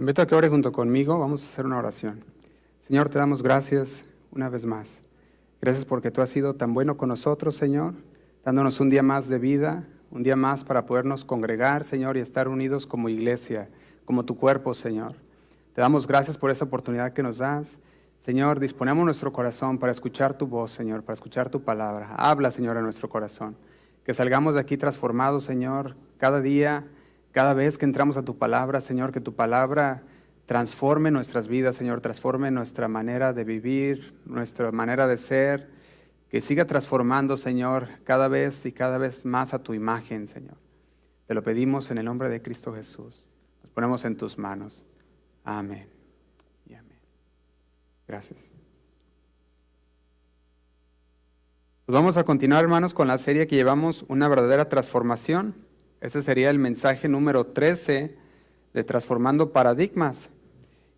Invito a que ore junto conmigo. Vamos a hacer una oración. Señor, te damos gracias una vez más. Gracias porque tú has sido tan bueno con nosotros, Señor, dándonos un día más de vida, un día más para podernos congregar, Señor, y estar unidos como iglesia, como tu cuerpo, Señor. Te damos gracias por esa oportunidad que nos das. Señor, disponemos nuestro corazón para escuchar tu voz, Señor, para escuchar tu palabra. Habla, Señor, a nuestro corazón. Que salgamos de aquí transformados, Señor, cada día, cada vez que entramos a tu palabra, Señor, que tu palabra transforme nuestras vidas, Señor, transforme nuestra manera de vivir, nuestra manera de ser, que siga transformando, Señor, cada vez y cada vez más a tu imagen, Señor. Te lo pedimos en el nombre de Cristo Jesús. Nos ponemos en tus manos. Amén y amén. Gracias. Pues vamos a continuar, hermanos, con la serie que llevamos, Una verdadera transformación. Ese sería el mensaje número 13 de Transformando Paradigmas.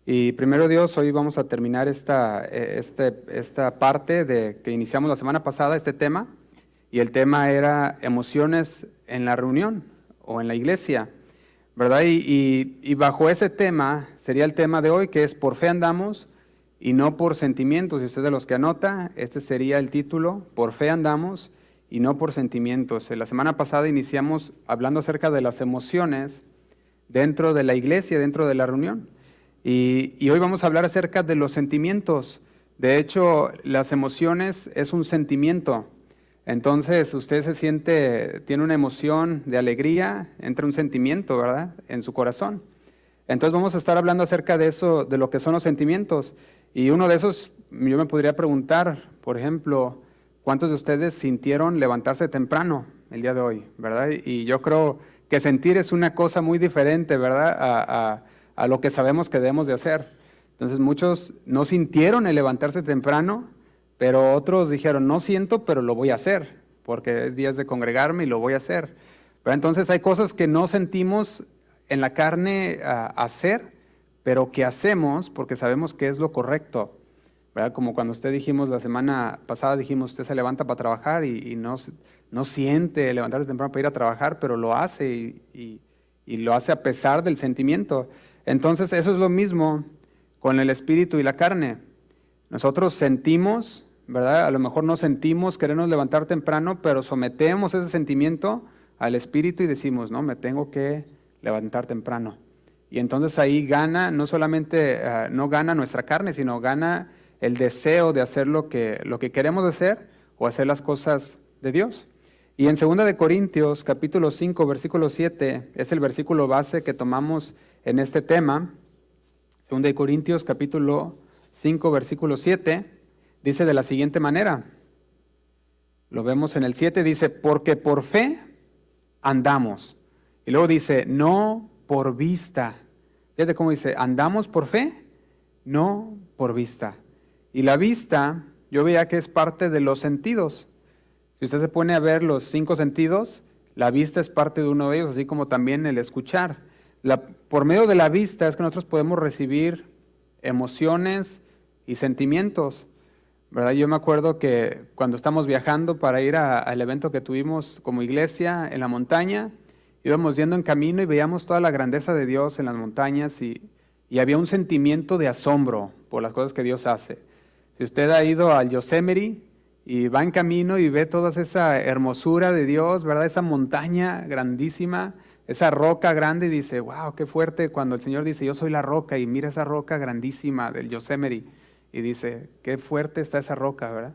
Y primero Dios, hoy vamos a terminar esta parte de que iniciamos la semana pasada, este tema. Y el tema era emociones en la reunión o en la iglesia, ¿verdad? Y bajo ese tema sería el tema de hoy, que es por fe andamos y no por sentimientos. Y usted de los que anota, este sería el título, por fe andamos y no por sentimientos. La semana pasada iniciamos hablando acerca de las emociones dentro de la iglesia, dentro de la reunión. Y hoy vamos a hablar acerca de los sentimientos. De hecho, las emociones es un sentimiento. Entonces, usted se siente, tiene una emoción de alegría, entra un sentimiento, ¿verdad?, en su corazón. Entonces vamos a estar hablando acerca de eso, de lo que son los sentimientos. Y uno de esos, yo me podría preguntar, por ejemplo, ¿cuántos de ustedes sintieron levantarse temprano el día de hoy, verdad? Y yo creo que sentir es una cosa muy diferente, ¿verdad?, a lo que sabemos que debemos de hacer. Entonces muchos no sintieron el levantarse temprano, pero otros dijeron, no siento, pero lo voy a hacer, porque es días de congregarme y lo voy a hacer. Pero entonces hay cosas que no sentimos en la carne hacer, pero que hacemos porque sabemos que es lo correcto, ¿verdad? Como cuando dijimos la semana pasada, dijimos, usted se levanta para trabajar y no siente levantarse temprano para ir a trabajar, pero lo hace y lo hace a pesar del sentimiento. Entonces eso es lo mismo con el espíritu y la carne. Nosotros sentimos, ¿verdad? A lo mejor no sentimos querernos levantar temprano, pero sometemos ese sentimiento al espíritu y decimos, no, me tengo que levantar temprano. Y entonces ahí gana, no solamente no gana nuestra carne, sino gana el deseo de hacer lo que queremos hacer o hacer las cosas de Dios. Y en 2 de Corintios, capítulo 5, versículo 7, es el versículo base que tomamos en este tema. 2 de Corintios, capítulo 5, versículo 7, dice de la siguiente manera. Lo vemos en el 7, dice, porque por fe andamos. Y luego dice, no por vista. Fíjate cómo dice, andamos por fe, no por vista. Y la vista, yo veía que es parte de los sentidos. Si usted se pone a ver los 5 sentidos, la vista es parte de uno de ellos, así como también el escuchar. Por medio de la vista es que nosotros podemos recibir emociones y sentimientos, ¿verdad? Yo me acuerdo que cuando estamos viajando para ir al evento que tuvimos como iglesia en la montaña, íbamos yendo en camino y veíamos toda la grandeza de Dios en las montañas y había un sentimiento de asombro por las cosas que Dios hace. Si usted ha ido al Yosemite y va en camino y ve toda esa hermosura de Dios, ¿verdad? Esa montaña grandísima, esa roca grande, y dice, wow, qué fuerte cuando el Señor dice, yo soy la roca, y mira esa roca grandísima del Yosemite, y dice, qué fuerte está esa roca, ¿verdad?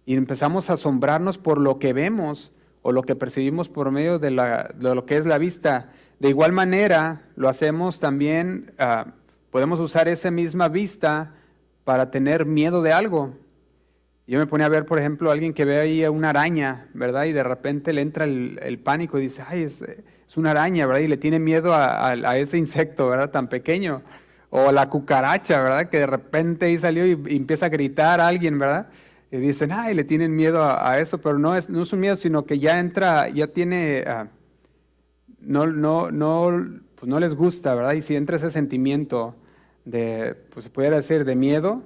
Y empezamos a asombrarnos por lo que vemos o lo que percibimos por medio de lo que es la vista. De igual manera, lo hacemos también, podemos usar esa misma vista para tener miedo de algo. Yo me ponía a ver, por ejemplo, a alguien que ve ahí una araña, ¿verdad? Y de repente le entra el pánico y dice, ay, es una araña, ¿verdad? Y le tiene miedo a ese insecto, ¿verdad? Tan pequeño. O la cucaracha, ¿verdad? Que de repente ahí salió y empieza a gritar a alguien, ¿verdad? Y dicen, ay, le tienen miedo a eso, pero no es un miedo, sino que ya entra, ya tiene, pues no les gusta, ¿verdad? Y si entra ese sentimiento de, pues se pudiera decir, de miedo,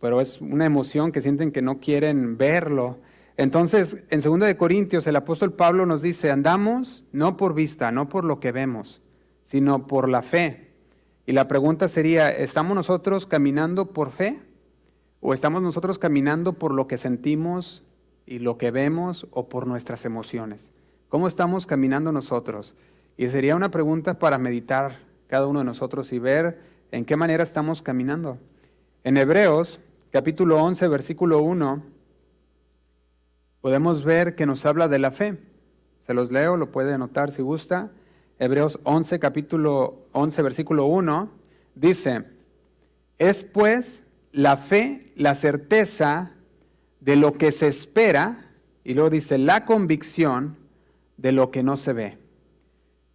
pero es una emoción que sienten que no quieren verlo. Entonces, en 2 de Corintios, el apóstol Pablo nos dice, andamos no por vista, no por lo que vemos, sino por la fe. Y la pregunta sería, ¿estamos nosotros caminando por fe? ¿O estamos nosotros caminando por lo que sentimos y lo que vemos o por nuestras emociones? ¿Cómo estamos caminando nosotros? Y sería una pregunta para meditar cada uno de nosotros y ver en qué manera estamos caminando. En Hebreos, capítulo 11, versículo 1, podemos ver que nos habla de la fe. Se los leo, lo puede anotar si gusta. Hebreos 11, capítulo 11, versículo 1, dice, es pues la fe, la certeza de lo que se espera, y luego dice, la convicción de lo que no se ve.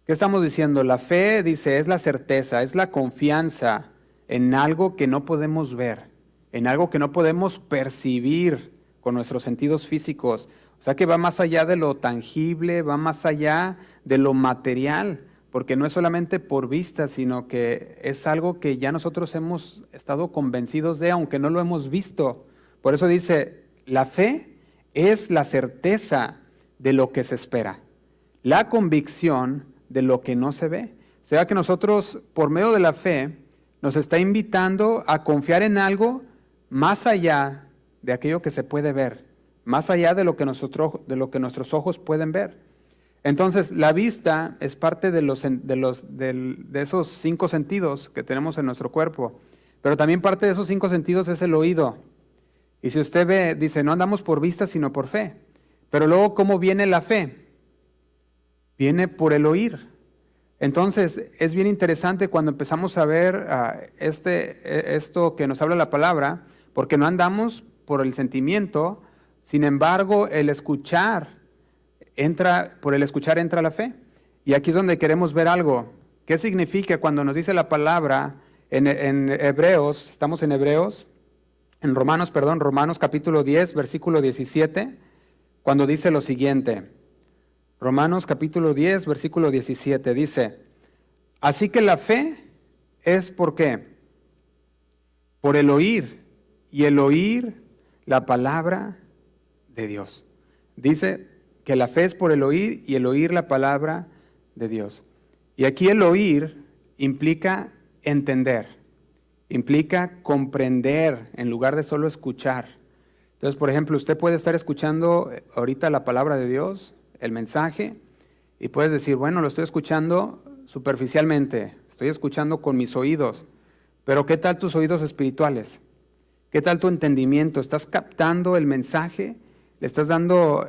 ¿Qué estamos diciendo? La fe, dice, es la certeza, es la confianza en algo que no podemos ver, en algo que no podemos percibir con nuestros sentidos físicos. O sea que va más allá de lo tangible, va más allá de lo material, porque no es solamente por vista, sino que es algo que ya nosotros hemos estado convencidos de, aunque no lo hemos visto. Por eso dice, la fe es la certeza de lo que se espera, la convicción de lo que no se ve. O sea que nosotros, por medio de la fe, nos está invitando a confiar en algo más allá de aquello que se puede ver, más allá de lo que nuestros ojos pueden ver. Entonces, la vista es parte de esos 5 sentidos que tenemos en nuestro cuerpo, pero también parte de esos 5 sentidos es el oído. Y si usted ve, dice, no andamos por vista, sino por fe. Pero luego, ¿cómo viene la fe? Viene por el oír. Entonces, es bien interesante cuando empezamos a ver esto que nos habla la palabra, porque no andamos por el sentimiento, sin embargo, por el escuchar entra la fe. Y aquí es donde queremos ver algo. ¿Qué significa cuando nos dice la palabra en Hebreos, estamos en Hebreos, en Romanos capítulo 10, versículo 17, cuando dice lo siguiente? Romanos capítulo 10, versículo 17, dice, así que la fe es ¿por qué? Por el oír, y el oír la palabra de Dios. Dice que la fe es por el oír y el oír la palabra de Dios. Y aquí el oír implica entender, implica comprender en lugar de solo escuchar. Entonces, por ejemplo, usted puede estar escuchando ahorita la palabra de Dios, el mensaje, y puedes decir, bueno, lo estoy escuchando superficialmente, estoy escuchando con mis oídos, pero ¿qué tal tus oídos espirituales? ¿Qué tal tu entendimiento? ¿Estás captando el mensaje? ¿Le estás dando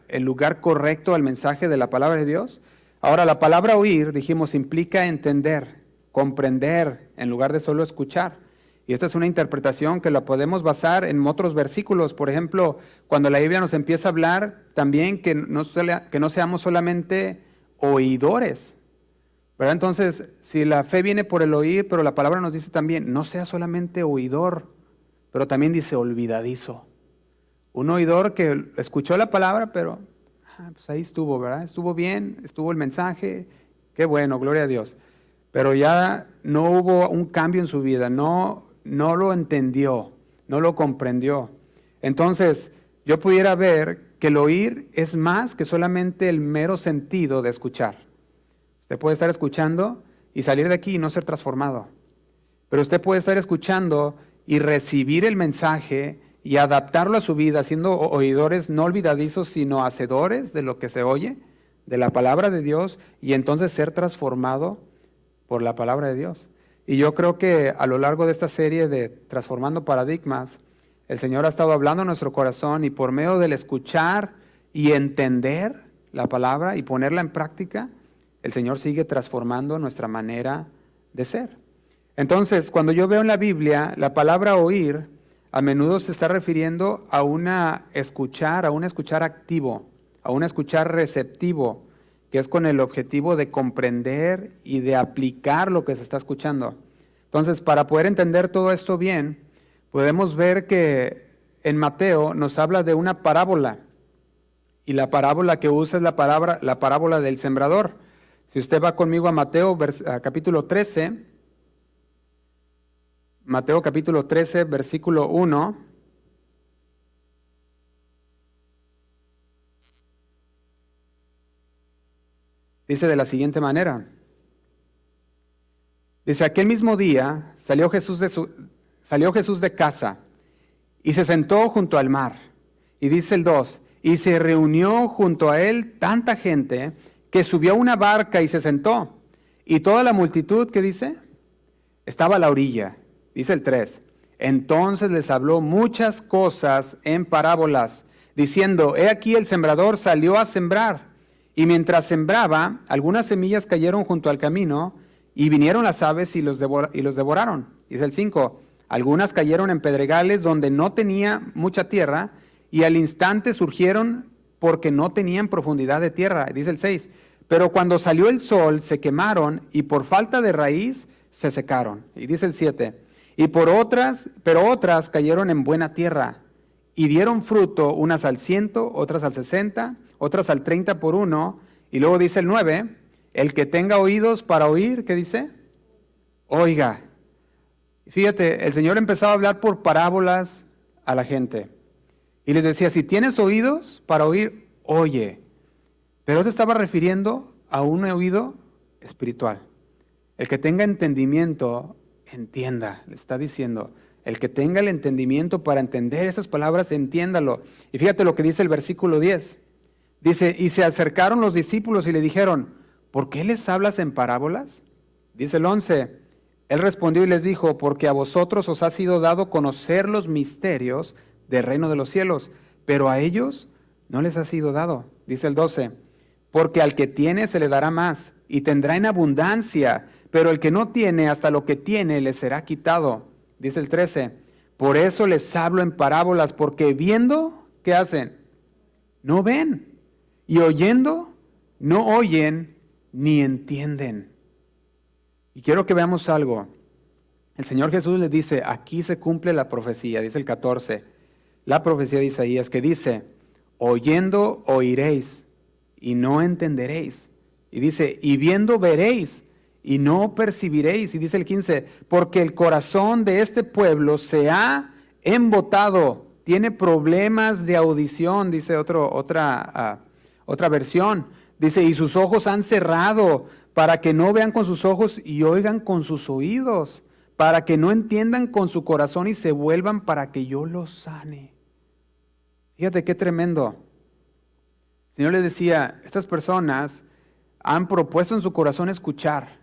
el lugar correcto al mensaje de la palabra de Dios? Ahora, la palabra oír, dijimos, implica entender, comprender, en lugar de solo escuchar. Y esta es una interpretación que la podemos basar en otros versículos. Por ejemplo, cuando la Biblia nos empieza a hablar también que no seamos solamente oidores, ¿verdad? Entonces, si la fe viene por el oír, pero la palabra nos dice también, no sea solamente oidor, pero también dice olvidadizo. Un oidor que escuchó la palabra, pero pues ahí estuvo, ¿verdad? Estuvo bien, estuvo el mensaje, qué bueno, gloria a Dios. Pero ya no hubo un cambio en su vida, no lo entendió, no lo comprendió. Entonces, yo pudiera ver que el oír es más que solamente el mero sentido de escuchar. Usted puede estar escuchando y salir de aquí y no ser transformado. Pero usted puede estar escuchando y recibir el mensaje y adaptarlo a su vida, siendo oidores no olvidadizos, sino hacedores de lo que se oye, de la palabra de Dios, y entonces ser transformado por la palabra de Dios. Y yo creo que a lo largo de esta serie de Transformando Paradigmas, el Señor ha estado hablando a nuestro corazón y por medio del escuchar y entender la palabra y ponerla en práctica, el Señor sigue transformando nuestra manera de ser. Entonces, cuando yo veo en la Biblia la palabra oír, a menudo se está refiriendo a un escuchar activo, a un escuchar receptivo, que es con el objetivo de comprender y de aplicar lo que se está escuchando. Entonces, para poder entender todo esto bien, podemos ver que en Mateo nos habla de una parábola, y la parábola que usa es la parábola del sembrador. Si usted va conmigo a Mateo capítulo 13, Mateo capítulo 13, versículo 1. Dice de la siguiente manera: Dice, aquel mismo día salió Jesús de casa y se sentó junto al mar. Y dice el 2, y se reunió junto a él tanta gente que subió a una barca y se sentó. Y toda la multitud, ¿qué dice? Estaba a la orilla. Dice el 3, entonces les habló muchas cosas en parábolas, diciendo, he aquí el sembrador salió a sembrar. Y mientras sembraba, algunas semillas cayeron junto al camino, y vinieron las aves y los devoraron. Dice el 5, algunas cayeron en pedregales donde no tenía mucha tierra, y al instante surgieron porque no tenían profundidad de tierra. Dice el 6, pero cuando salió el sol se quemaron, y por falta de raíz se secaron. Y dice el 7, pero otras cayeron en buena tierra, y dieron fruto, unas al 100, otras al 60, otras al 30 por uno. Y luego dice el 9, el que tenga oídos para oír, ¿qué dice? Oiga. Fíjate, el Señor empezaba a hablar por parábolas a la gente. Y les decía, si tienes oídos para oír, oye. Pero se estaba refiriendo a un oído espiritual. El que tenga entendimiento, entienda. Le está diciendo, el que tenga el entendimiento para entender esas palabras, entiéndalo. Y fíjate lo que dice el versículo 10. Dice, y se acercaron los discípulos y le dijeron, ¿por qué les hablas en parábolas? Dice el 11, él respondió y les dijo, porque a vosotros os ha sido dado conocer los misterios del reino de los cielos, pero a ellos no les ha sido dado. Dice el 12, porque al que tiene se le dará más y tendrá en abundancia, pero el que no tiene, hasta lo que tiene le será quitado. Dice el 13, por eso les hablo en parábolas, porque viendo, ¿qué hacen? No ven, y oyendo, no oyen, ni entienden. Y quiero que veamos algo. El Señor Jesús les dice, aquí se cumple la profecía, dice el 14, la profecía de Isaías que dice, oyendo oiréis y no entenderéis. Y dice, y viendo veréis y no percibiréis. Y dice el 15, porque el corazón de este pueblo se ha embotado, tiene problemas de audición, dice otra versión. Dice, y sus ojos han cerrado para que no vean con sus ojos y oigan con sus oídos, para que no entiendan con su corazón y se vuelvan para que yo los sane. Fíjate qué tremendo. El Señor les decía, estas personas han propuesto en su corazón escuchar.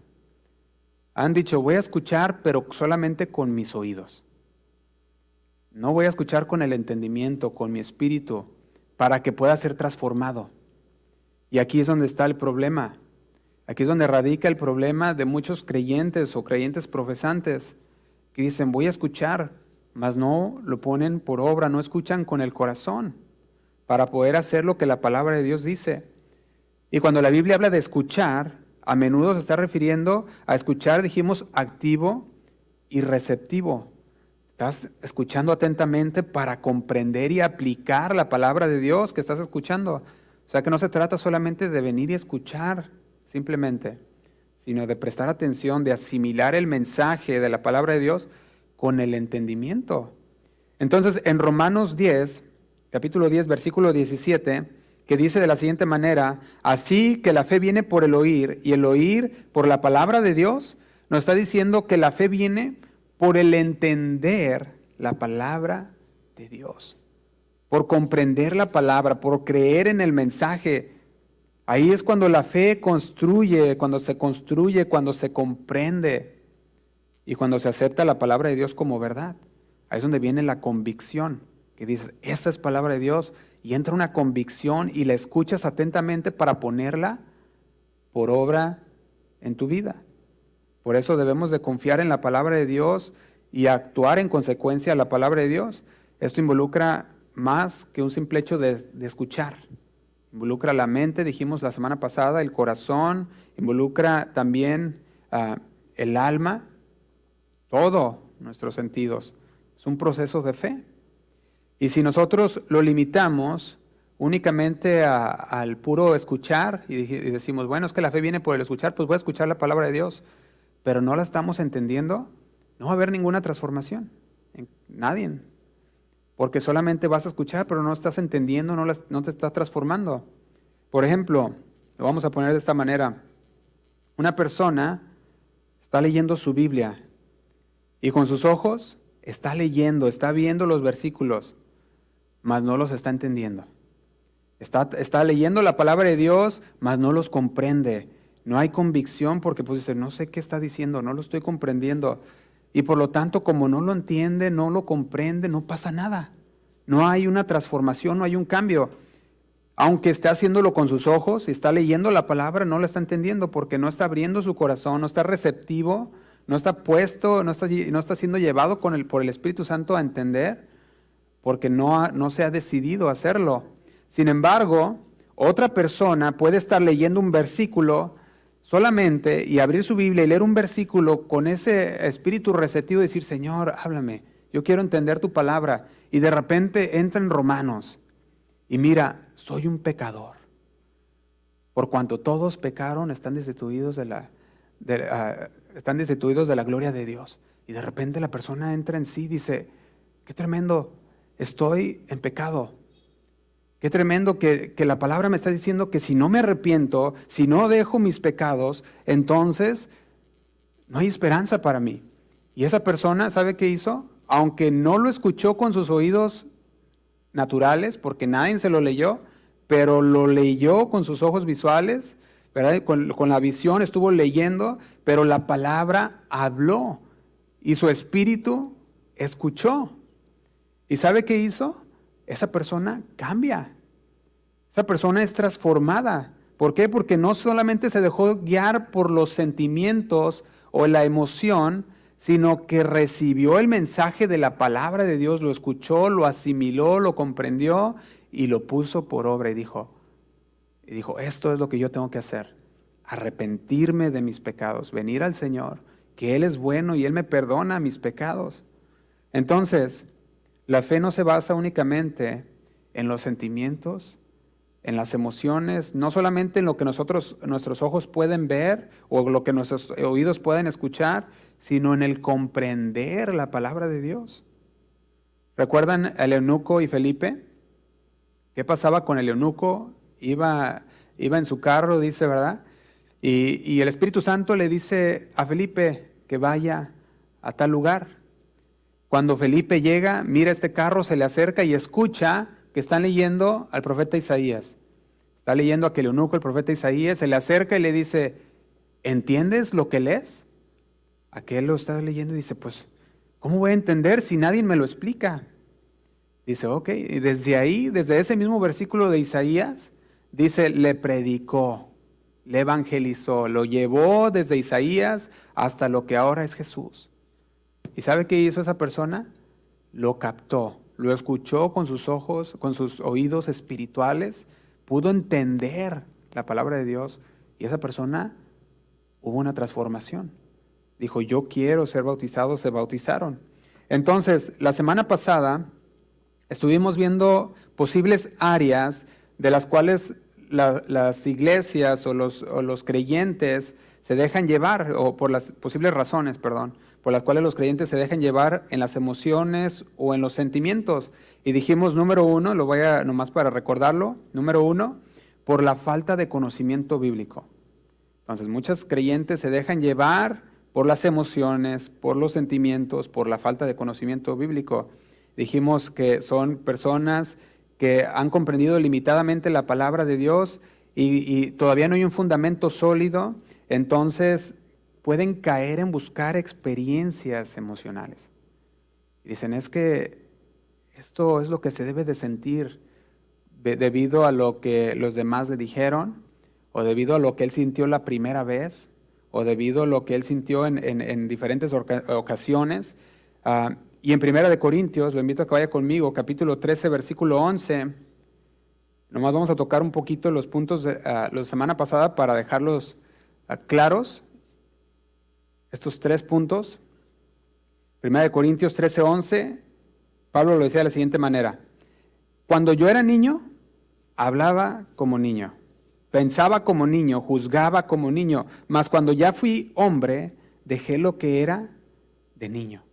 Han dicho, voy a escuchar, pero solamente con mis oídos. No voy a escuchar con el entendimiento, con mi espíritu, para que pueda ser transformado. Y aquí es donde está el problema. Aquí es donde radica el problema de muchos creyentes o creyentes profesantes que dicen, voy a escuchar, mas no lo ponen por obra, no escuchan con el corazón para poder hacer lo que la palabra de Dios dice. Y cuando la Biblia habla de escuchar, a menudo se está refiriendo a escuchar, dijimos, activo y receptivo. Estás escuchando atentamente para comprender y aplicar la palabra de Dios que estás escuchando. O sea que no se trata solamente de venir y escuchar simplemente, sino de prestar atención, de asimilar el mensaje de la palabra de Dios con el entendimiento. Entonces, en Romanos 10, capítulo 10, versículo 17, que dice de la siguiente manera, así que la fe viene por el oír y el oír por la palabra de Dios, nos está diciendo que la fe viene por el entender la palabra de Dios. Por comprender la palabra, por creer en el mensaje. Ahí es cuando la fe construye, cuando se comprende y cuando se acepta la palabra de Dios como verdad. Ahí es donde viene la convicción, que dices, esta es palabra de Dios, y entra una convicción y la escuchas atentamente para ponerla por obra en tu vida. Por eso debemos de confiar en la palabra de Dios y actuar en consecuencia a la palabra de Dios. Esto involucra más que un simple hecho de escuchar. Involucra la mente, dijimos la semana pasada, el corazón, involucra también el alma, todos nuestros sentidos. Es un proceso de fe. Y si nosotros lo limitamos únicamente al puro escuchar y decimos, bueno, es que la fe viene por el escuchar, pues voy a escuchar la palabra de Dios, pero no la estamos entendiendo, no va a haber ninguna transformación en nadie. Porque solamente vas a escuchar, pero no estás entendiendo, no te estás transformando. Por ejemplo, lo vamos a poner de esta manera. Una persona está leyendo su Biblia y con sus ojos está leyendo, está viendo los versículos, mas no los está entendiendo. Está leyendo la palabra de Dios, mas no los comprende. No hay convicción porque pues dice, no sé qué está diciendo, no lo estoy comprendiendo. Y por lo tanto, como no lo entiende, no lo comprende, no pasa nada. No hay una transformación, no hay un cambio. Aunque esté haciéndolo con sus ojos, y está leyendo la palabra, no la está entendiendo porque no está abriendo su corazón, no está receptivo, no está puesto, no está siendo llevado por el Espíritu Santo a entender, porque no se ha decidido a hacerlo. Sin embargo, otra persona puede estar leyendo un versículo solamente y abrir su Biblia y leer un versículo con ese espíritu receptivo y decir, Señor, háblame, yo quiero entender tu palabra. Y de repente entra en Romanos y mira, soy un pecador. Por cuanto todos pecaron, están destituidos de la gloria de Dios. Y de repente la persona entra en sí y dice, qué tremendo, estoy en pecado. Qué tremendo que la palabra me está diciendo que si no me arrepiento, si no dejo mis pecados, entonces no hay esperanza para mí. Y esa persona, ¿sabe qué hizo? Aunque no lo escuchó con sus oídos naturales, porque nadie se lo leyó, pero lo leyó con sus ojos visuales, ¿verdad? Con la visión estuvo leyendo, pero la palabra habló y su espíritu escuchó. ¿Y sabe qué hizo? Esa persona cambia. Esa persona es transformada. ¿Por qué? Porque no solamente se dejó guiar por los sentimientos o la emoción, sino que recibió el mensaje de la palabra de Dios, lo escuchó, lo asimiló, lo comprendió y lo puso por obra y dijo, esto es lo que yo tengo que hacer, arrepentirme de mis pecados, venir al Señor, que Él es bueno y Él me perdona mis pecados. Entonces, la fe no se basa únicamente en los sentimientos, en las emociones, no solamente en lo que nuestros ojos pueden ver o lo que nuestros oídos pueden escuchar, sino en el comprender la palabra de Dios. ¿Recuerdan el eunuco y Felipe? ¿Qué pasaba con el eunuco? Iba en su carro, dice, ¿verdad? Y el Espíritu Santo le dice a Felipe que vaya a tal lugar. Cuando Felipe llega, mira este carro, se le acerca y escucha que están leyendo al profeta Isaías. Está leyendo aquel eunuco, el profeta Isaías, se le acerca y le dice, ¿entiendes lo que lees? Aquel lo está leyendo y dice, pues, ¿cómo voy a entender si nadie me lo explica? Dice, ok, y desde ese mismo versículo de Isaías, dice, le predicó, le evangelizó, lo llevó desde Isaías hasta lo que ahora es Jesús. ¿Y sabe qué hizo esa persona? Lo captó, lo escuchó con sus ojos, con sus oídos espirituales, pudo entender la palabra de Dios y esa persona hubo una transformación. Dijo, yo quiero ser bautizado, se bautizaron. Entonces, la semana pasada estuvimos viendo posibles áreas de las cuales las iglesias o los creyentes se dejan llevar, o por las posibles razones, por las cuales los creyentes se dejan llevar en las emociones o en los sentimientos. Y dijimos, número uno, lo voy a nomás para recordarlo, número uno, por la falta de conocimiento bíblico. Entonces, muchos creyentes se dejan llevar por las emociones, por los sentimientos, por la falta de conocimiento bíblico. Dijimos que son personas que han comprendido limitadamente la palabra de Dios y todavía no hay un fundamento sólido, entonces pueden caer en buscar experiencias emocionales. Y dicen, es que esto es lo que se debe de sentir debido a lo que los demás le dijeron, o debido a lo que él sintió la primera vez, o debido a lo que él sintió en diferentes ocasiones. Y en Primera de Corintios, lo invito a que vaya conmigo, capítulo 13, versículo 11. Nomás vamos a tocar un poquito los puntos de la semana pasada para dejarlos claros. Estos 3 puntos. Primera de Corintios 13, 11, Pablo lo decía de la siguiente manera. Cuando yo era niño, hablaba como niño, pensaba como niño, juzgaba como niño, mas cuando ya fui hombre, dejé lo que era de niño.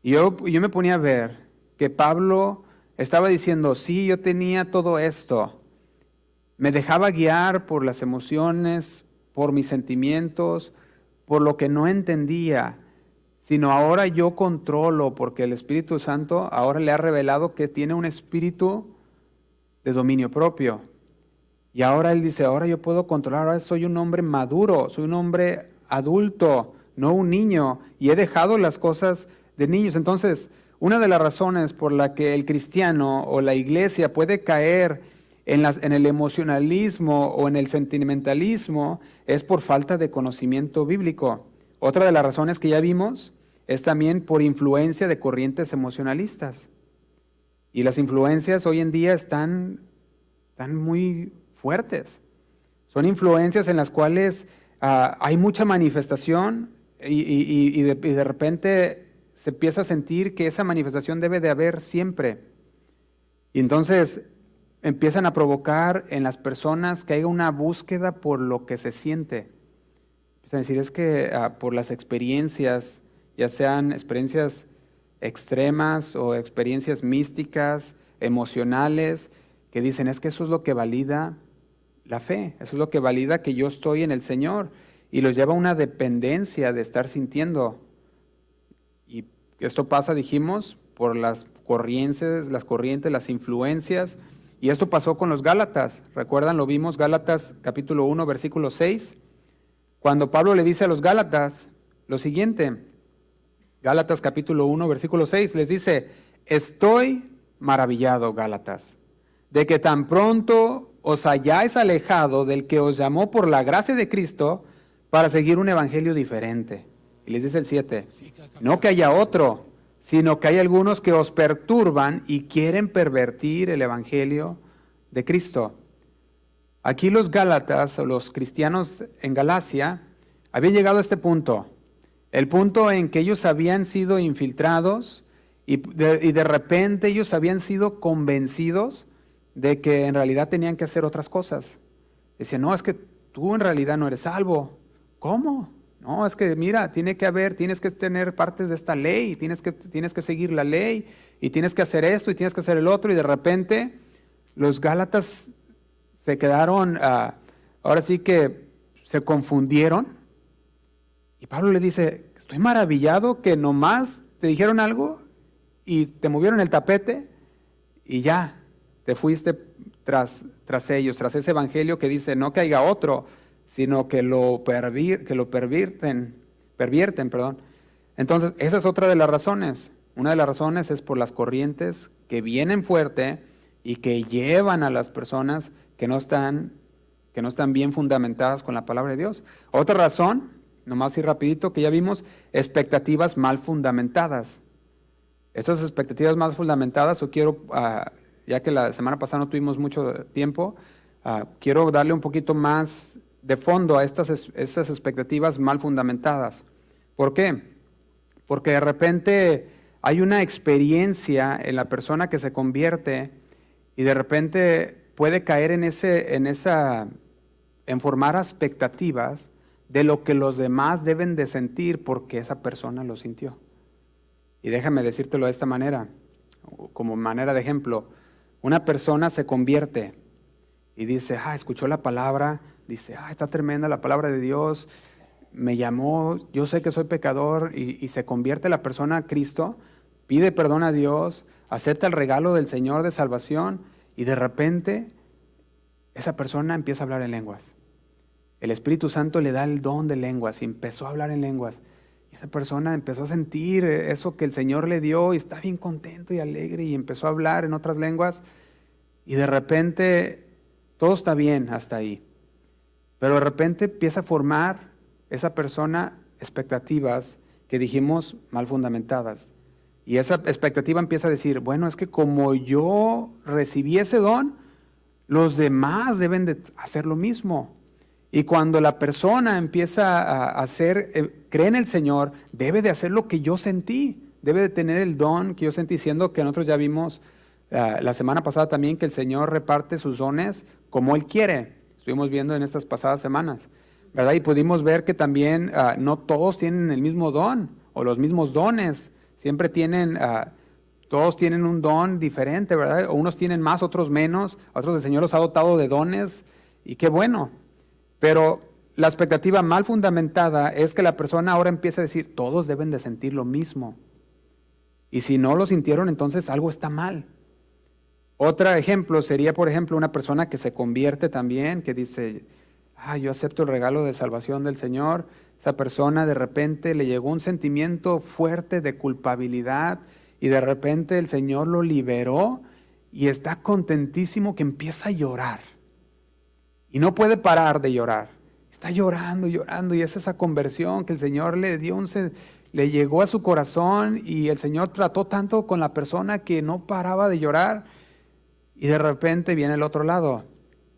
Y yo me ponía a ver que Pablo estaba diciendo, sí, yo tenía todo esto, me dejaba guiar por las emociones, por mis sentimientos, por lo que no entendía, sino ahora yo controlo, porque el Espíritu Santo ahora le ha revelado que tiene un espíritu de dominio propio. Y ahora él dice, ahora yo puedo controlar, ahora soy un hombre maduro, soy un hombre adulto, no un niño, y he dejado las cosas de niños. Entonces, una de las razones por la que el cristiano o la iglesia puede caer en el emocionalismo o en el sentimentalismo es por falta de conocimiento bíblico. Otra de las razones que ya vimos es también por influencia de corrientes emocionalistas. Y las influencias hoy en día están muy fuertes. Son influencias en las cuales hay mucha manifestación y de repente se empieza a sentir que esa manifestación debe de haber siempre. Y entonces empiezan a provocar en las personas que haya una búsqueda por lo que se siente. Empiezan a decir, es que por las experiencias, ya sean experiencias extremas o experiencias místicas, emocionales, que dicen, es que eso es lo que valida la fe, eso es lo que valida que yo estoy en el Señor, y los lleva a una dependencia de estar sintiendo. Y esto pasa, dijimos, por las corrientes, las influencias, y esto pasó con los Gálatas. ¿Recuerdan? Lo vimos, Gálatas capítulo 1, versículo 6, cuando Pablo le dice a los Gálatas lo siguiente. Gálatas capítulo 1, versículo 6, les dice, estoy maravillado, Gálatas, de que tan pronto os hayáis alejado del que os llamó por la gracia de Cristo para seguir un evangelio diferente. Y les dice el 7, no que haya otro, sino que hay algunos que os perturban y quieren pervertir el evangelio de Cristo. Aquí los Gálatas, o los cristianos en Galacia, habían llegado a este punto. El punto en que ellos habían sido infiltrados y de repente ellos habían sido convencidos de que en realidad tenían que hacer otras cosas. Decían, no, es que tú en realidad no eres salvo. ¿Cómo? No, es que mira, tienes que tener partes de esta ley, tienes que seguir la ley, y tienes que hacer esto, y tienes que hacer el otro, y de repente los Gálatas se quedaron, ahora sí que se confundieron, y Pablo le dice, estoy maravillado que nomás te dijeron algo, y te movieron el tapete, y ya, te fuiste tras ellos, tras ese evangelio que dice, no que haya otro, sino que lo pervierten. Entonces, esa es otra de las razones. Una de las razones es por las corrientes que vienen fuerte y que llevan a las personas que no están bien fundamentadas con la palabra de Dios. Otra razón, nomás así rapidito, que ya vimos, expectativas mal fundamentadas. Estas expectativas mal fundamentadas, yo quiero, ya que la semana pasada no tuvimos mucho tiempo, quiero darle un poquito más de fondo a estas expectativas mal fundamentadas. ¿Por qué? Porque de repente hay una experiencia en la persona que se convierte y de repente puede caer en formar expectativas de lo que los demás deben de sentir porque esa persona lo sintió. Y déjame decírtelo de esta manera, como manera de ejemplo. Una persona se convierte y dice, escuchó la palabra, dice, está tremenda la palabra de Dios, me llamó, yo sé que soy pecador, y se convierte la persona a Cristo, pide perdón a Dios, acepta el regalo del Señor de salvación, y de repente esa persona empieza a hablar en lenguas. El Espíritu Santo le da el don de lenguas y empezó a hablar en lenguas. Y esa persona empezó a sentir eso que el Señor le dio y está bien contento y alegre y empezó a hablar en otras lenguas, y de repente todo está bien hasta ahí. Pero de repente empieza a formar esa persona expectativas que dijimos mal fundamentadas. Y esa expectativa empieza a decir, bueno, es que como yo recibí ese don, los demás deben de hacer lo mismo. Y cuando la persona empieza a hacer, cree en el Señor, debe de hacer lo que yo sentí, debe de tener el don que yo sentí, siendo que nosotros ya vimos la semana pasada también que el Señor reparte sus dones como Él quiere. Estuvimos viendo en estas pasadas semanas, ¿verdad? Y pudimos ver que también no todos tienen el mismo don o los mismos dones. Siempre todos tienen un don diferente, ¿verdad? O unos tienen más, otros menos. A otros el Señor los ha dotado de dones y qué bueno. Pero la expectativa mal fundamentada es que la persona ahora empieza a decir, todos deben de sentir lo mismo. Y si no lo sintieron, entonces algo está mal. Otro ejemplo sería, por ejemplo, una persona que se convierte también, que dice, yo acepto el regalo de salvación del Señor. Esa persona de repente le llegó un sentimiento fuerte de culpabilidad y de repente el Señor lo liberó y está contentísimo que empieza a llorar. Y no puede parar de llorar. Está llorando, llorando, y es esa conversión que el Señor le dio, le llegó a su corazón, y el Señor trató tanto con la persona que no paraba de llorar. Y de repente viene el otro lado,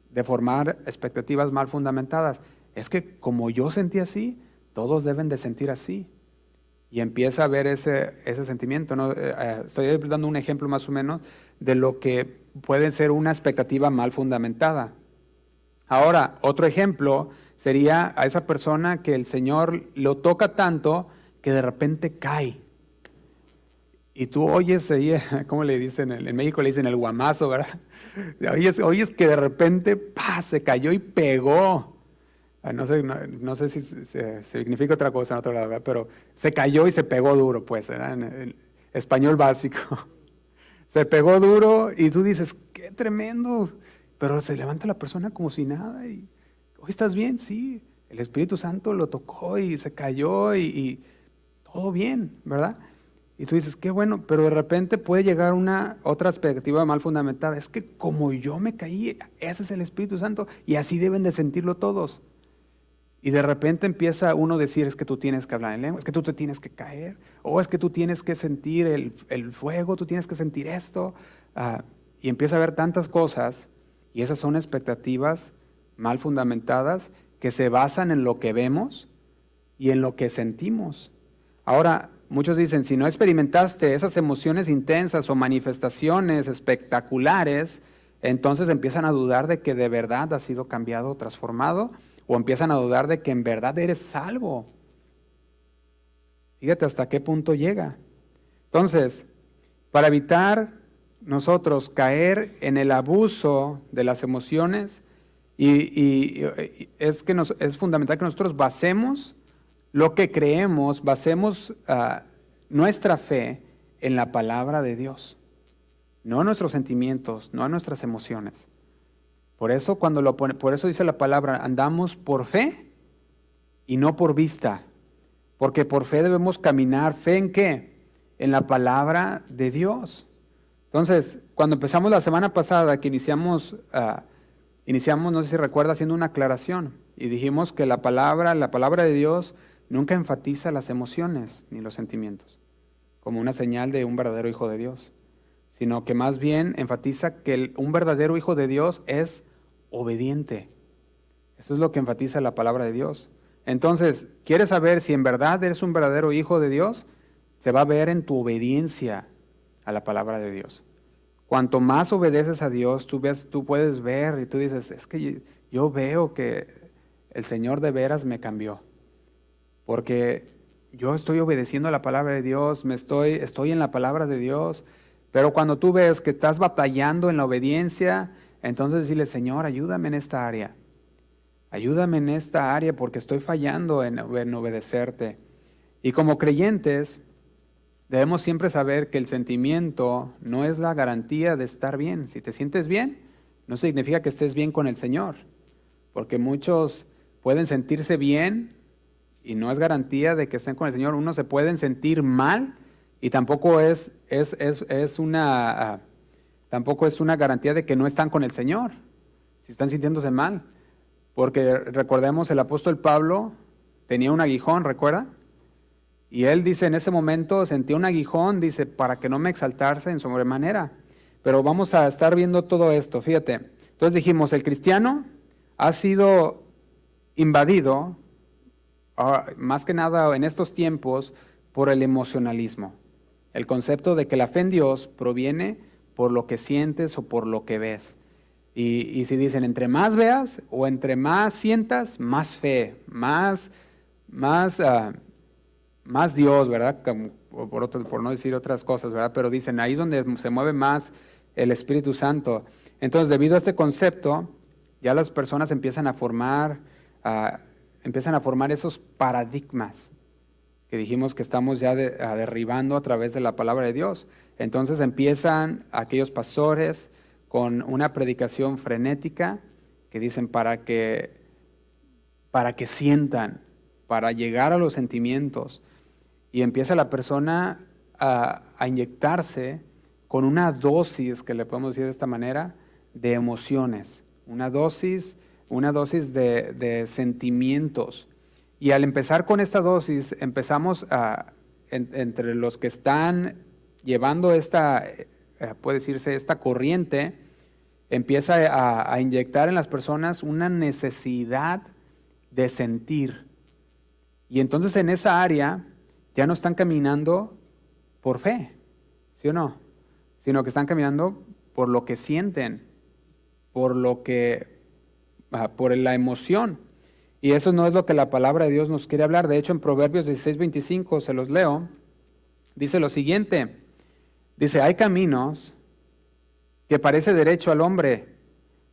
de formar expectativas mal fundamentadas. Es que como yo sentí así, todos deben de sentir así. Y empieza a ver ese sentimiento, ¿no? Estoy dando un ejemplo más o menos de lo que puede ser una expectativa mal fundamentada. Ahora, otro ejemplo sería a esa persona que el Señor lo toca tanto que de repente cae. Y tú oyes ahí, ¿cómo le dicen? En México le dicen el guamazo, ¿verdad? Oyes que de repente se cayó y pegó. No sé si significa otra cosa en otro lado, ¿verdad? Pero se cayó y se pegó duro, pues, ¿verdad? En español básico. Se pegó duro y tú dices, qué tremendo. Pero se levanta la persona como si nada y, ¿hoy estás bien? Sí, el Espíritu Santo lo tocó y se cayó y todo bien, ¿verdad? Y tú dices, qué bueno, pero de repente puede llegar otra expectativa mal fundamentada. Es que como yo me caí, ese es el Espíritu Santo y así deben de sentirlo todos. Y de repente empieza uno a decir, es que tú tienes que hablar en lengua, es que tú te tienes que caer, o es que tú tienes que sentir el fuego, tú tienes que sentir esto. Y empieza a haber tantas cosas, y esas son expectativas mal fundamentadas que se basan en lo que vemos y en lo que sentimos. Ahora, muchos dicen, si no experimentaste esas emociones intensas o manifestaciones espectaculares, entonces empiezan a dudar de que de verdad has sido cambiado, transformado, o empiezan a dudar de que en verdad eres salvo. Fíjate hasta qué punto llega. Entonces, para evitar nosotros caer en el abuso de las emociones, es fundamental que nosotros basemos lo que creemos, basemos nuestra fe en la palabra de Dios, no en nuestros sentimientos, no en nuestras emociones. Por eso por eso dice la palabra, andamos por fe y no por vista, porque por fe debemos caminar. ¿Fe en qué? En la palabra de Dios. Entonces, cuando empezamos la semana pasada, que iniciamos, no sé si recuerda, haciendo una aclaración, y dijimos que la palabra de Dios nunca enfatiza las emociones ni los sentimientos como una señal de un verdadero hijo de Dios, sino que más bien enfatiza que un verdadero hijo de Dios es obediente. Eso es lo que enfatiza la palabra de Dios. Entonces, ¿quieres saber si en verdad eres un verdadero hijo de Dios? Se va a ver en tu obediencia a la palabra de Dios. Cuanto más obedeces a Dios, tú puedes ver y tú dices, es que yo veo que el Señor de veras me cambió, porque yo estoy obedeciendo a la palabra de Dios, estoy en la palabra de Dios. Pero cuando tú ves que estás batallando en la obediencia, entonces decirle, Señor, ayúdame en esta área. Ayúdame en esta área porque estoy fallando en obedecerte. Y como creyentes, debemos siempre saber que el sentimiento no es la garantía de estar bien. Si te sientes bien, no significa que estés bien con el Señor. Porque muchos pueden sentirse bien y no es garantía de que estén con el Señor. Unos se pueden sentir mal y tampoco es una garantía de que no están con el Señor, si están sintiéndose mal. Porque recordemos, el apóstol Pablo tenía un aguijón, ¿recuerda? Y él dice, en ese momento sentía un aguijón, dice, para que no me exaltase en sobremanera. Pero vamos a estar viendo todo esto, fíjate. Entonces dijimos, el cristiano ha sido invadido, más que nada en estos tiempos, por el emocionalismo. El concepto de que la fe en Dios proviene por lo que sientes o por lo que ves. Y si dicen, entre más veas o entre más sientas, más fe, más Dios, ¿verdad? Por no decir otras cosas, ¿verdad? Pero dicen, ahí es donde se mueve más el Espíritu Santo. Entonces, debido a este concepto, ya las personas empiezan a formar empiezan a formar esos paradigmas que dijimos que estamos ya derribando a través de la palabra de Dios. Entonces empiezan aquellos pastores con una predicación frenética que dicen para que sientan, para llegar a los sentimientos, y empieza la persona a inyectarse con una dosis, que le podemos decir de esta manera, de emociones, una dosis de sentimientos. Y al empezar con esta dosis, empezamos entre los que están llevando puede decirse, esta corriente, empieza a inyectar en las personas una necesidad de sentir. Y entonces en esa área ya no están caminando por fe, ¿sí o no? Sino que están caminando por lo que sienten, por la emoción. Y eso no es lo que la palabra de Dios nos quiere hablar. De hecho, en Proverbios 16:25, se los leo, dice lo siguiente. Dice, hay caminos que parece derecho al hombre,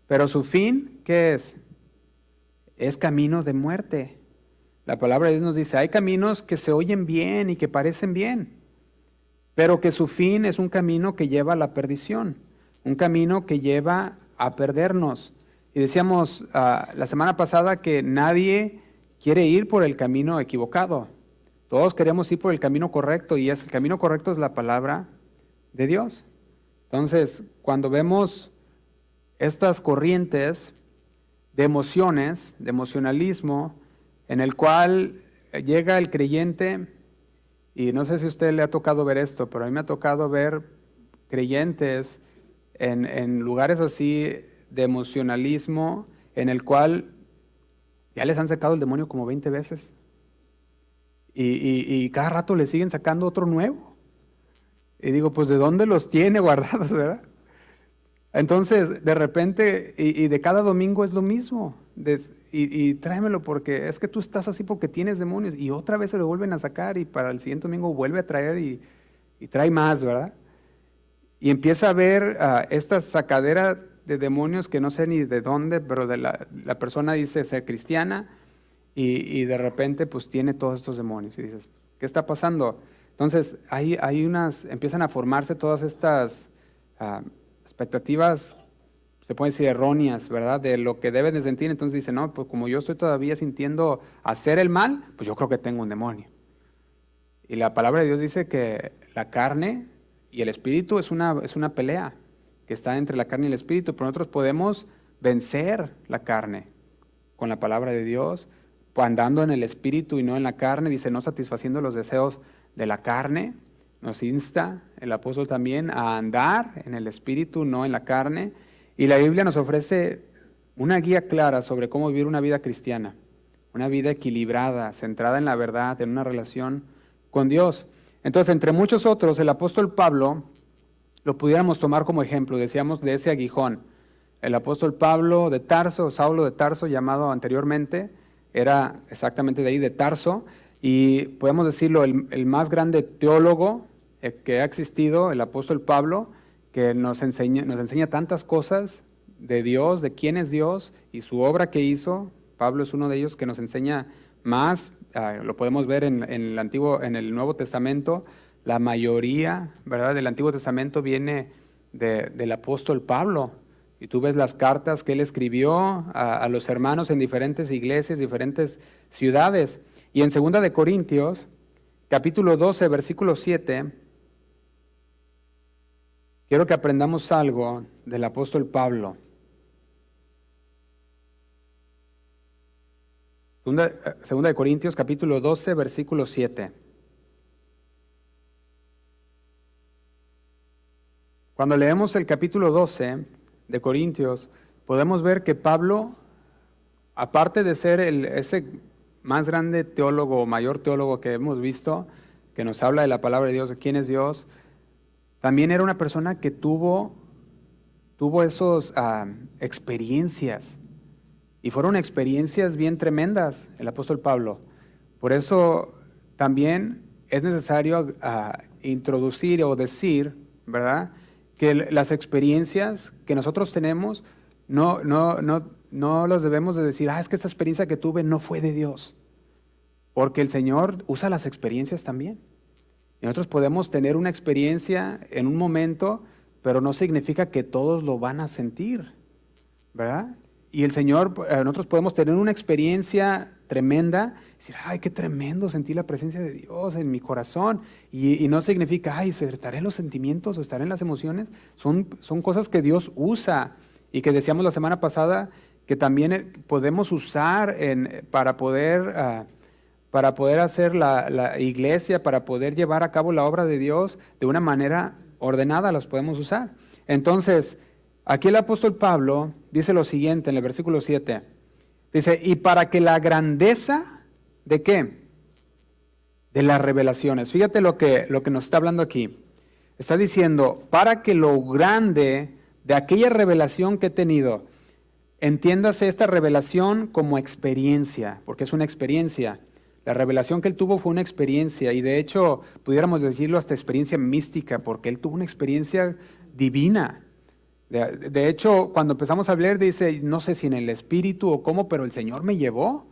pero su fin, ¿qué es? Es camino de muerte. La palabra de Dios nos dice, hay caminos que se oyen bien y que parecen bien, pero que su fin es un camino que lleva a la perdición, un camino que lleva a perdernos. Y decíamos la semana pasada que nadie quiere ir por el camino equivocado. Todos queremos ir por el camino correcto, y el camino correcto es la palabra de Dios. Entonces, cuando vemos estas corrientes de emociones, de emocionalismo, en el cual llega el creyente, y no sé si a usted le ha tocado ver esto, pero a mí me ha tocado ver creyentes en lugares así de emocionalismo, en el cual ya les han sacado el demonio como 20 veces, y cada rato le siguen sacando otro nuevo. Y digo, pues ¿de dónde los tiene guardados, verdad? Entonces, de repente, y de cada domingo es lo mismo, y tráemelo porque es que tú estás así porque tienes demonios, y otra vez se lo vuelven a sacar, y para el siguiente domingo vuelve a traer y trae más, ¿verdad? Y empieza a ver esta sacadera de demonios que no sé ni de dónde, pero la persona dice ser cristiana, y de repente pues tiene todos estos demonios, y dices, ¿qué está pasando? Entonces, empiezan a formarse todas estas expectativas, se puede decir erróneas, ¿verdad? De lo que deben de sentir. Entonces dice, no, pues como yo estoy todavía sintiendo hacer el mal, pues yo creo que tengo un demonio. Y la palabra de Dios dice que la carne y el espíritu es una pelea que está entre la carne y el espíritu, pero nosotros podemos vencer la carne con la palabra de Dios, andando en el espíritu y no en la carne. Dice, no satisfaciendo los deseos de la carne. Nos insta el apóstol también a andar en el espíritu, no en la carne. Y la Biblia nos ofrece una guía clara sobre cómo vivir una vida cristiana, una vida equilibrada, centrada en la verdad, en una relación con Dios. Entonces, entre muchos otros, el apóstol Pablo lo pudiéramos tomar como ejemplo, decíamos, de ese aguijón. El apóstol Pablo de Tarso, Saulo de Tarso, llamado anteriormente, era exactamente de ahí, de Tarso, y podemos decirlo, el más grande teólogo que ha existido, el apóstol Pablo, que nos enseña tantas cosas de Dios, de quién es Dios y su obra que hizo. Pablo es uno de ellos que nos enseña más, lo podemos ver en el Nuevo Testamento. La mayoría, ¿verdad?, del Antiguo Testamento viene del apóstol Pablo, y tú ves las cartas que él escribió a los hermanos en diferentes iglesias, diferentes ciudades. Y en 2 de Corintios, capítulo 12, versículo 7, quiero que aprendamos algo del apóstol Pablo. 2 de Corintios, capítulo 12, versículo 7. Cuando leemos el capítulo 12 de Corintios, podemos ver que Pablo, aparte de ser ese más grande teólogo o mayor teólogo que hemos visto, que nos habla de la palabra de Dios, de quién es Dios, también era una persona que tuvo esas experiencias, y fueron experiencias bien tremendas, el apóstol Pablo. Por eso también es necesario introducir o decir, ¿verdad?, que las experiencias que nosotros tenemos no no los debemos de decir, es que esta experiencia que tuve no fue de Dios. Porque el Señor usa las experiencias también. Y nosotros podemos tener una experiencia en un momento, pero no significa que todos lo van a sentir, ¿verdad? Y el Señor, nosotros podemos tener una experiencia tremenda, decir, ay, qué tremendo, sentí la presencia de Dios en mi corazón. Y no significa, estaré en los sentimientos o estaré en las emociones. Son cosas que Dios usa y que decíamos la semana pasada que también podemos usar para poder hacer la iglesia, para poder llevar a cabo la obra de Dios de una manera ordenada, las podemos usar. Entonces, aquí el apóstol Pablo dice lo siguiente en el versículo 7. Dice, y para que la grandeza, ¿de qué? De las revelaciones. Fíjate lo que nos está hablando aquí. Está diciendo, para que lo grande de aquella revelación que he tenido, entiéndase esta revelación como experiencia, porque es una experiencia. La revelación que él tuvo fue una experiencia, y de hecho, pudiéramos decirlo hasta experiencia mística, porque él tuvo una experiencia divina. De hecho, cuando empezamos a hablar, dice, no sé si en el espíritu o cómo, pero el Señor me llevó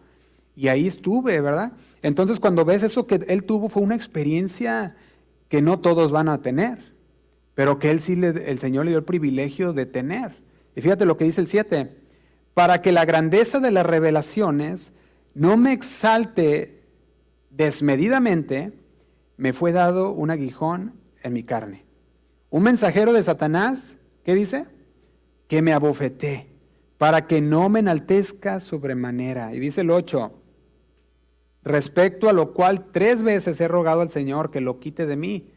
y ahí estuve, ¿verdad? Entonces, cuando ves eso que él tuvo, fue una experiencia que no todos van a tener, pero que el Señor le dio el privilegio de tener. Y fíjate lo que dice el 7, para que la grandeza de las revelaciones no me exalte desmedidamente, me fue dado un aguijón en mi carne. Un mensajero de Satanás, ¿qué dice? Que me abofeté, para que no me enaltezca sobremanera. Y dice el 8, respecto a lo cual 3 veces he rogado al Señor que lo quite de mí.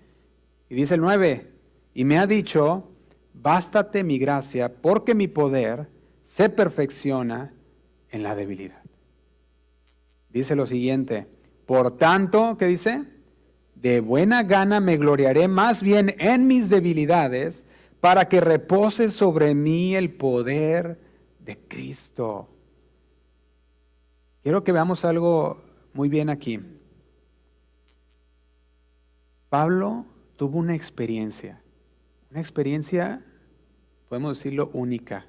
Y dice el 9, y me ha dicho, bástate mi gracia, porque mi poder se perfecciona en la debilidad. Dice lo siguiente, por tanto, ¿qué dice? De buena gana me gloriaré más bien en mis debilidades, para que repose sobre mí el poder de Cristo. Quiero que veamos algo muy bien aquí. Pablo tuvo una experiencia, podemos decirlo, única,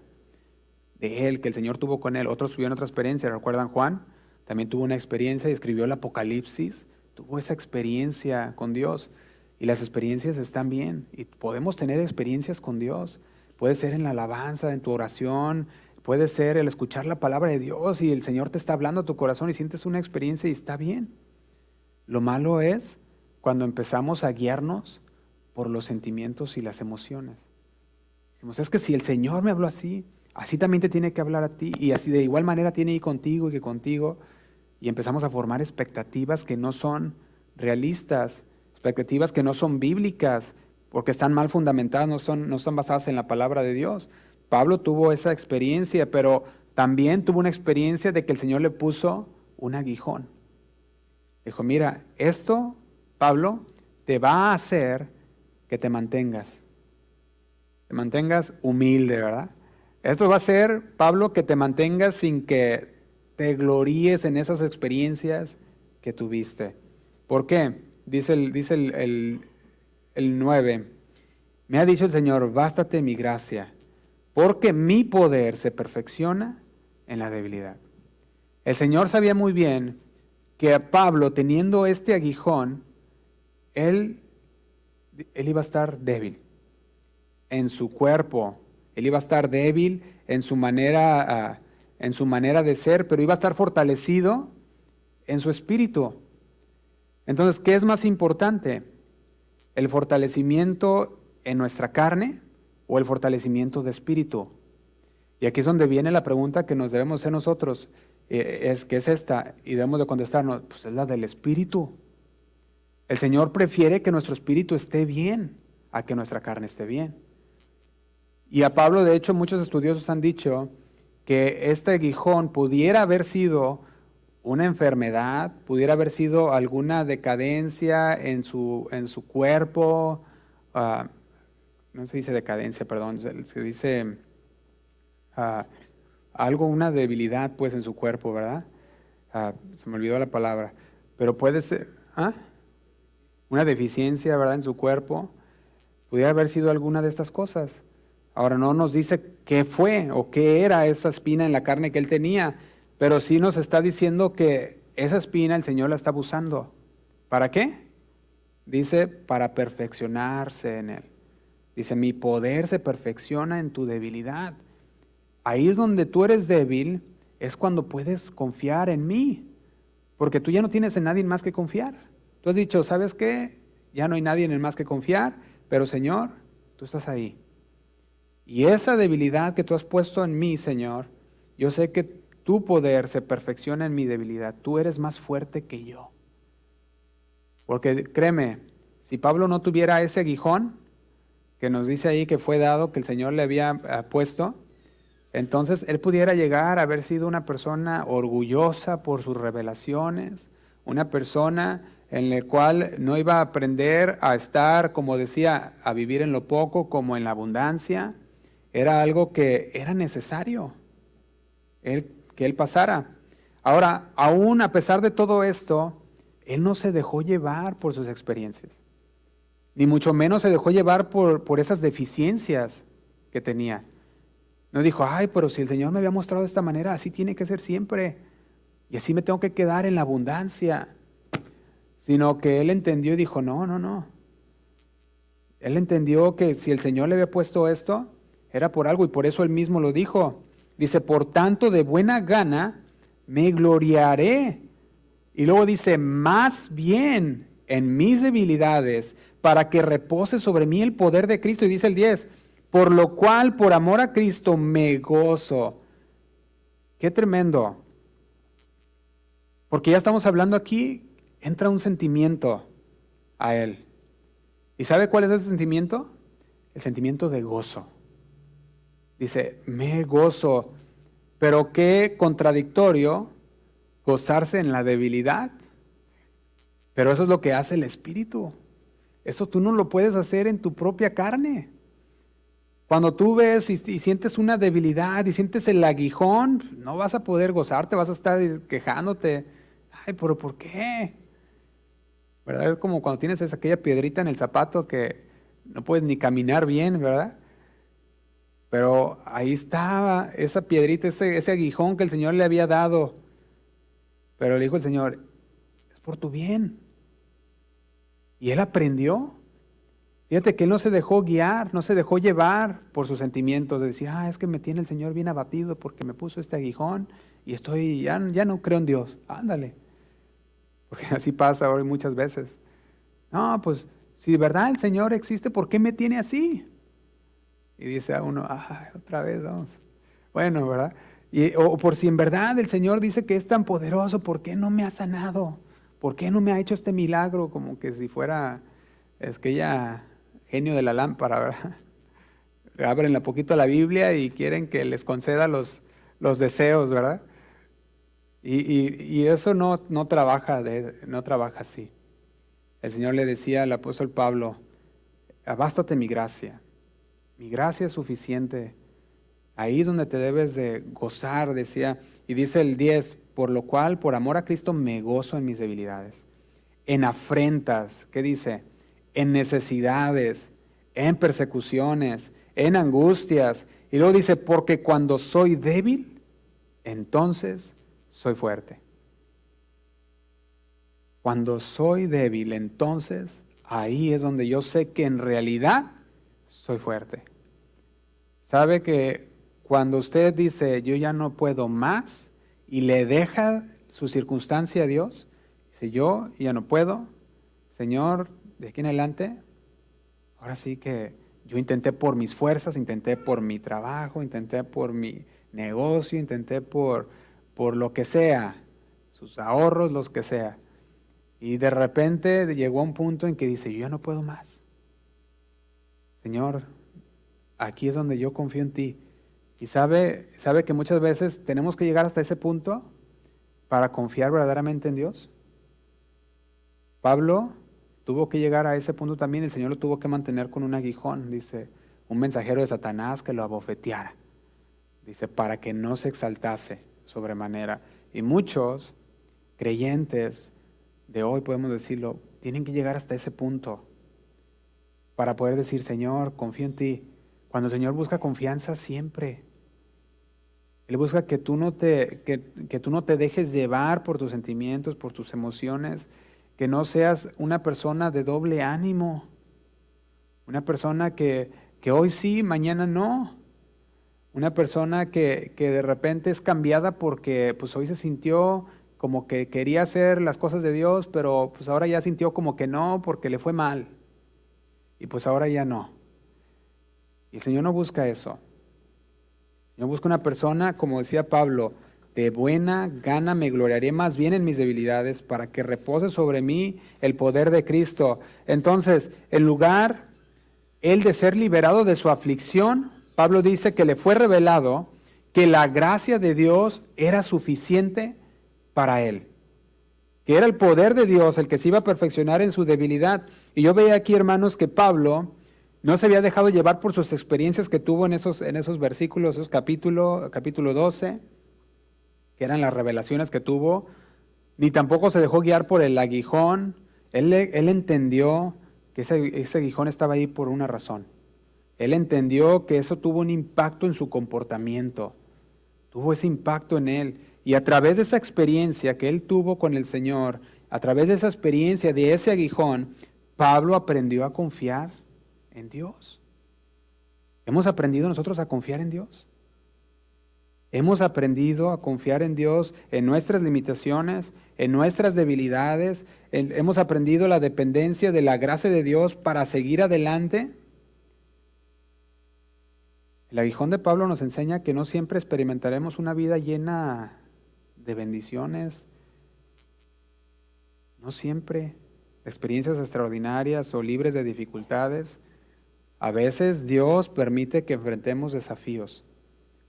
de él, que el Señor tuvo con él. Otros tuvieron otra experiencia, ¿recuerdan Juan? También tuvo una experiencia y escribió el Apocalipsis, tuvo esa experiencia con Dios. Y las experiencias están bien, y podemos tener experiencias con Dios. Puede ser en la alabanza, en tu oración, puede ser el escuchar la palabra de Dios y el Señor te está hablando a tu corazón y sientes una experiencia y está bien. Lo malo es cuando empezamos a guiarnos por los sentimientos y las emociones. Decimos, es que si el Señor me habló así, así también te tiene que hablar a ti, y así de igual manera tiene que ir contigo y que contigo, y empezamos a formar expectativas que no son realistas, expectativas que no son bíblicas, porque están mal fundamentadas, no son basadas en la palabra de Dios. Pablo tuvo esa experiencia, pero también tuvo una experiencia de que el Señor le puso un aguijón. Dijo, mira, esto, Pablo, te va a hacer que te mantengas humilde, ¿verdad? Esto va a hacer, Pablo, que te mantengas sin que te gloríes en esas experiencias que tuviste. ¿Por qué? Dice el 9, me ha dicho el Señor, bástate mi gracia, porque mi poder se perfecciona en la debilidad. El Señor sabía muy bien que a Pablo, teniendo este aguijón, él iba a estar débil en su cuerpo, él iba a estar débil en su manera de ser, pero iba a estar fortalecido en su espíritu. Entonces, ¿qué es más importante? ¿El fortalecimiento en nuestra carne o el fortalecimiento de espíritu? Y aquí es donde viene la pregunta que nos debemos hacer nosotros, que es esta, y debemos de contestarnos, pues es la del espíritu. El Señor prefiere que nuestro espíritu esté bien a que nuestra carne esté bien. Y a Pablo, de hecho, muchos estudiosos han dicho que este aguijón pudiera haber sido una enfermedad, pudiera haber sido alguna decadencia en su cuerpo, no se dice decadencia, perdón, se dice algo, una debilidad pues en su cuerpo, ¿verdad? Se me olvidó la palabra, pero puede ser una deficiencia, ¿verdad? En su cuerpo, pudiera haber sido alguna de estas cosas. Ahora no nos dice qué fue o qué era esa espina en la carne que él tenía, pero sí nos está diciendo que esa espina el Señor la está usando. ¿Para qué? Dice, para perfeccionarse en él. Dice, mi poder se perfecciona en tu debilidad. Ahí es donde tú eres débil, es cuando puedes confiar en mí, porque tú ya no tienes en nadie más que confiar. Tú has dicho, ¿sabes qué? Ya no hay nadie en más que confiar, pero Señor, tú estás ahí. Y esa debilidad que tú has puesto en mí, Señor, yo sé que tu poder se perfecciona en mi debilidad. Tú eres más fuerte que yo. Porque créeme, si Pablo no tuviera ese aguijón que nos dice ahí que fue dado, que el Señor le había puesto, entonces él pudiera llegar a haber sido una persona orgullosa por sus revelaciones, una persona en la cual no iba a aprender a estar, como decía, a vivir en lo poco como en la abundancia. Era algo que era necesario que él pasara. Ahora, aún a pesar de todo esto, él no se dejó llevar por sus experiencias, ni mucho menos se dejó llevar por esas deficiencias que tenía. No dijo, ay, pero si el Señor me había mostrado de esta manera, así tiene que ser siempre, y así me tengo que quedar en la abundancia. Sino que él entendió y dijo, no, no, no. Él entendió que si el Señor le había puesto esto, era por algo, y por eso él mismo lo dijo. Dice, por tanto, de buena gana me gloriaré. Y luego dice, más bien en mis debilidades, para que repose sobre mí el poder de Cristo. Y dice el 10, por lo cual, por amor a Cristo, me gozo. Qué tremendo. Porque ya estamos hablando aquí, entra un sentimiento a él. ¿Y sabe cuál es ese sentimiento? El sentimiento de gozo. Dice, me gozo. Pero qué contradictorio gozarse en la debilidad. Pero eso es lo que hace el Espíritu. Eso tú no lo puedes hacer en tu propia carne. Cuando tú ves y sientes una debilidad y sientes el aguijón, no vas a poder gozarte, vas a estar quejándote. Ay, pero ¿por qué? ¿Verdad? Es como cuando tienes aquella piedrita en el zapato que no puedes ni caminar bien, ¿verdad? Pero ahí estaba esa piedrita, ese aguijón que el Señor le había dado. Pero le dijo el Señor, es por tu bien. Y él aprendió. Fíjate que él no se dejó guiar, no se dejó llevar por sus sentimientos, de decir, es que me tiene el Señor bien abatido porque me puso este aguijón y ya no creo en Dios. Ándale. Porque así pasa hoy muchas veces. No, pues si de verdad el Señor existe, ¿por qué me tiene así? Y dice a uno, otra vez vamos. Bueno, ¿verdad? O por si en verdad el Señor dice que es tan poderoso, ¿por qué no me ha sanado? ¿Por qué no me ha hecho este milagro? Como que si fuera, es que ya genio de la lámpara, ¿verdad? Abren un poquito la Biblia y quieren que les conceda los deseos, ¿verdad? Y eso no trabaja así. El Señor le decía al apóstol Pablo, bástate mi gracia es suficiente. Ahí es donde te debes de gozar, decía. Y dice el 10, por lo cual, por amor a Cristo, me gozo en mis debilidades. En afrentas, ¿qué dice? En necesidades, en persecuciones, en angustias. Y luego dice, porque cuando soy débil, entonces soy fuerte. Cuando soy débil, entonces ahí es donde yo sé que en realidad soy fuerte. ¿Sabe que cuando usted dice, yo ya no puedo más, y le deja su circunstancia a Dios, dice, yo ya no puedo, Señor, de aquí en adelante, ahora sí que yo intenté por mis fuerzas, intenté por mi trabajo, intenté por mi negocio, intenté por lo que sea, sus ahorros, los que sea. Y de repente llegó a un punto en que dice, yo ya no puedo más. Señor, aquí es donde yo confío en ti. Y sabe que muchas veces tenemos que llegar hasta ese punto para confiar verdaderamente en Dios. Pablo tuvo que llegar a ese punto también, el Señor lo tuvo que mantener con un aguijón, dice, un mensajero de Satanás que lo abofeteara, dice, para que no se exaltase sobremanera. Y muchos creyentes de hoy, podemos decirlo, tienen que llegar hasta ese punto para poder decir, Señor, confío en ti. Cuando el Señor busca confianza siempre. Él busca que tú no te dejes llevar por tus sentimientos, por tus emociones, que no seas una persona de doble ánimo, una persona que hoy sí, mañana no, una persona que de repente es cambiada porque pues hoy se sintió como que quería hacer las cosas de Dios, pero pues ahora ya sintió como que no porque le fue mal y pues ahora ya no. Y el Señor no busca eso. Yo busco una persona, como decía Pablo, de buena gana me gloriaré más bien en mis debilidades para que repose sobre mí el poder de Cristo. Entonces, en lugar él de ser liberado de su aflicción, Pablo dice que le fue revelado que la gracia de Dios era suficiente para él, que era el poder de Dios el que se iba a perfeccionar en su debilidad. Y yo veía aquí, hermanos, que Pablo no se había dejado llevar por sus experiencias que tuvo en esos versículos, esos capítulo 12, que eran las revelaciones que tuvo, ni tampoco se dejó guiar por el aguijón. Él entendió que ese aguijón estaba ahí por una razón. Él entendió que eso tuvo un impacto en su comportamiento, tuvo ese impacto en él. Y a través de esa experiencia que él tuvo con el Señor, a través de esa experiencia de ese aguijón, Pablo aprendió a confiar en Dios. ¿Hemos aprendido nosotros a confiar en Dios? Hemos aprendido a confiar en Dios en nuestras limitaciones, en nuestras debilidades. Hemos aprendido la dependencia de la gracia de Dios para seguir adelante. El aguijón de Pablo nos enseña que no siempre experimentaremos una vida llena de bendiciones. No siempre experiencias extraordinarias o libres de dificultades. A veces Dios permite que enfrentemos desafíos,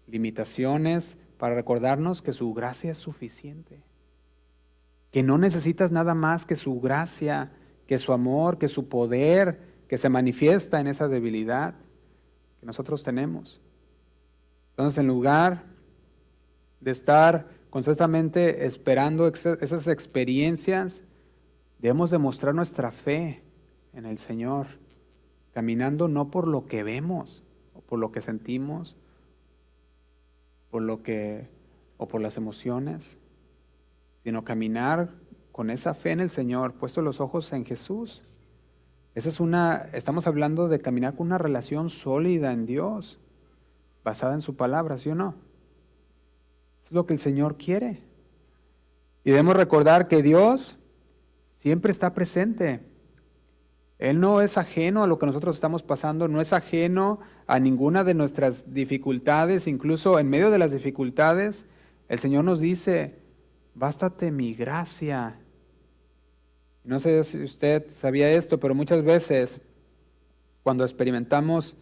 limitaciones, para recordarnos que su gracia es suficiente, que no necesitas nada más que su gracia, que su amor, que su poder, que se manifiesta en esa debilidad que nosotros tenemos. Entonces, en lugar de estar constantemente esperando esas experiencias, debemos demostrar nuestra fe en el Señor, caminando no por lo que vemos o por lo que sentimos, o por las emociones, sino caminar con esa fe en el Señor, puestos los ojos en Jesús. Estamos hablando de caminar con una relación sólida en Dios, basada en su palabra, ¿sí o no? Eso es lo que el Señor quiere. Y debemos recordar que Dios siempre está presente. Él no es ajeno a lo que nosotros estamos pasando, no es ajeno a ninguna de nuestras dificultades. Incluso en medio de las dificultades, el Señor nos dice, bástate mi gracia. No sé si usted sabía esto, pero muchas veces cuando experimentamos,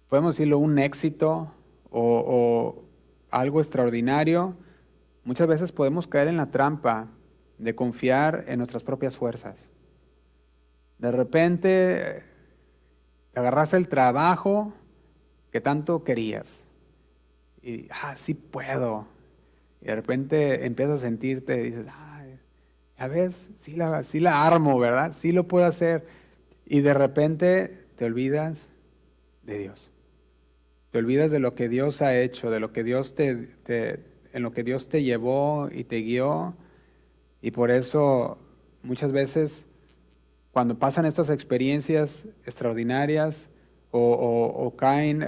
podemos decirlo, un éxito o algo extraordinario, muchas veces podemos caer en la trampa de confiar en nuestras propias fuerzas. De repente te agarraste el trabajo que tanto querías y sí puedo, y de repente empiezas a sentirte y dices, ya ves, sí la armo, ¿verdad? Sí lo puedo hacer, y de repente te olvidas de Dios, te olvidas de lo que Dios ha hecho, de lo que Dios en lo que Dios te llevó y te guió. Y por eso muchas veces cuando pasan estas experiencias extraordinarias o caen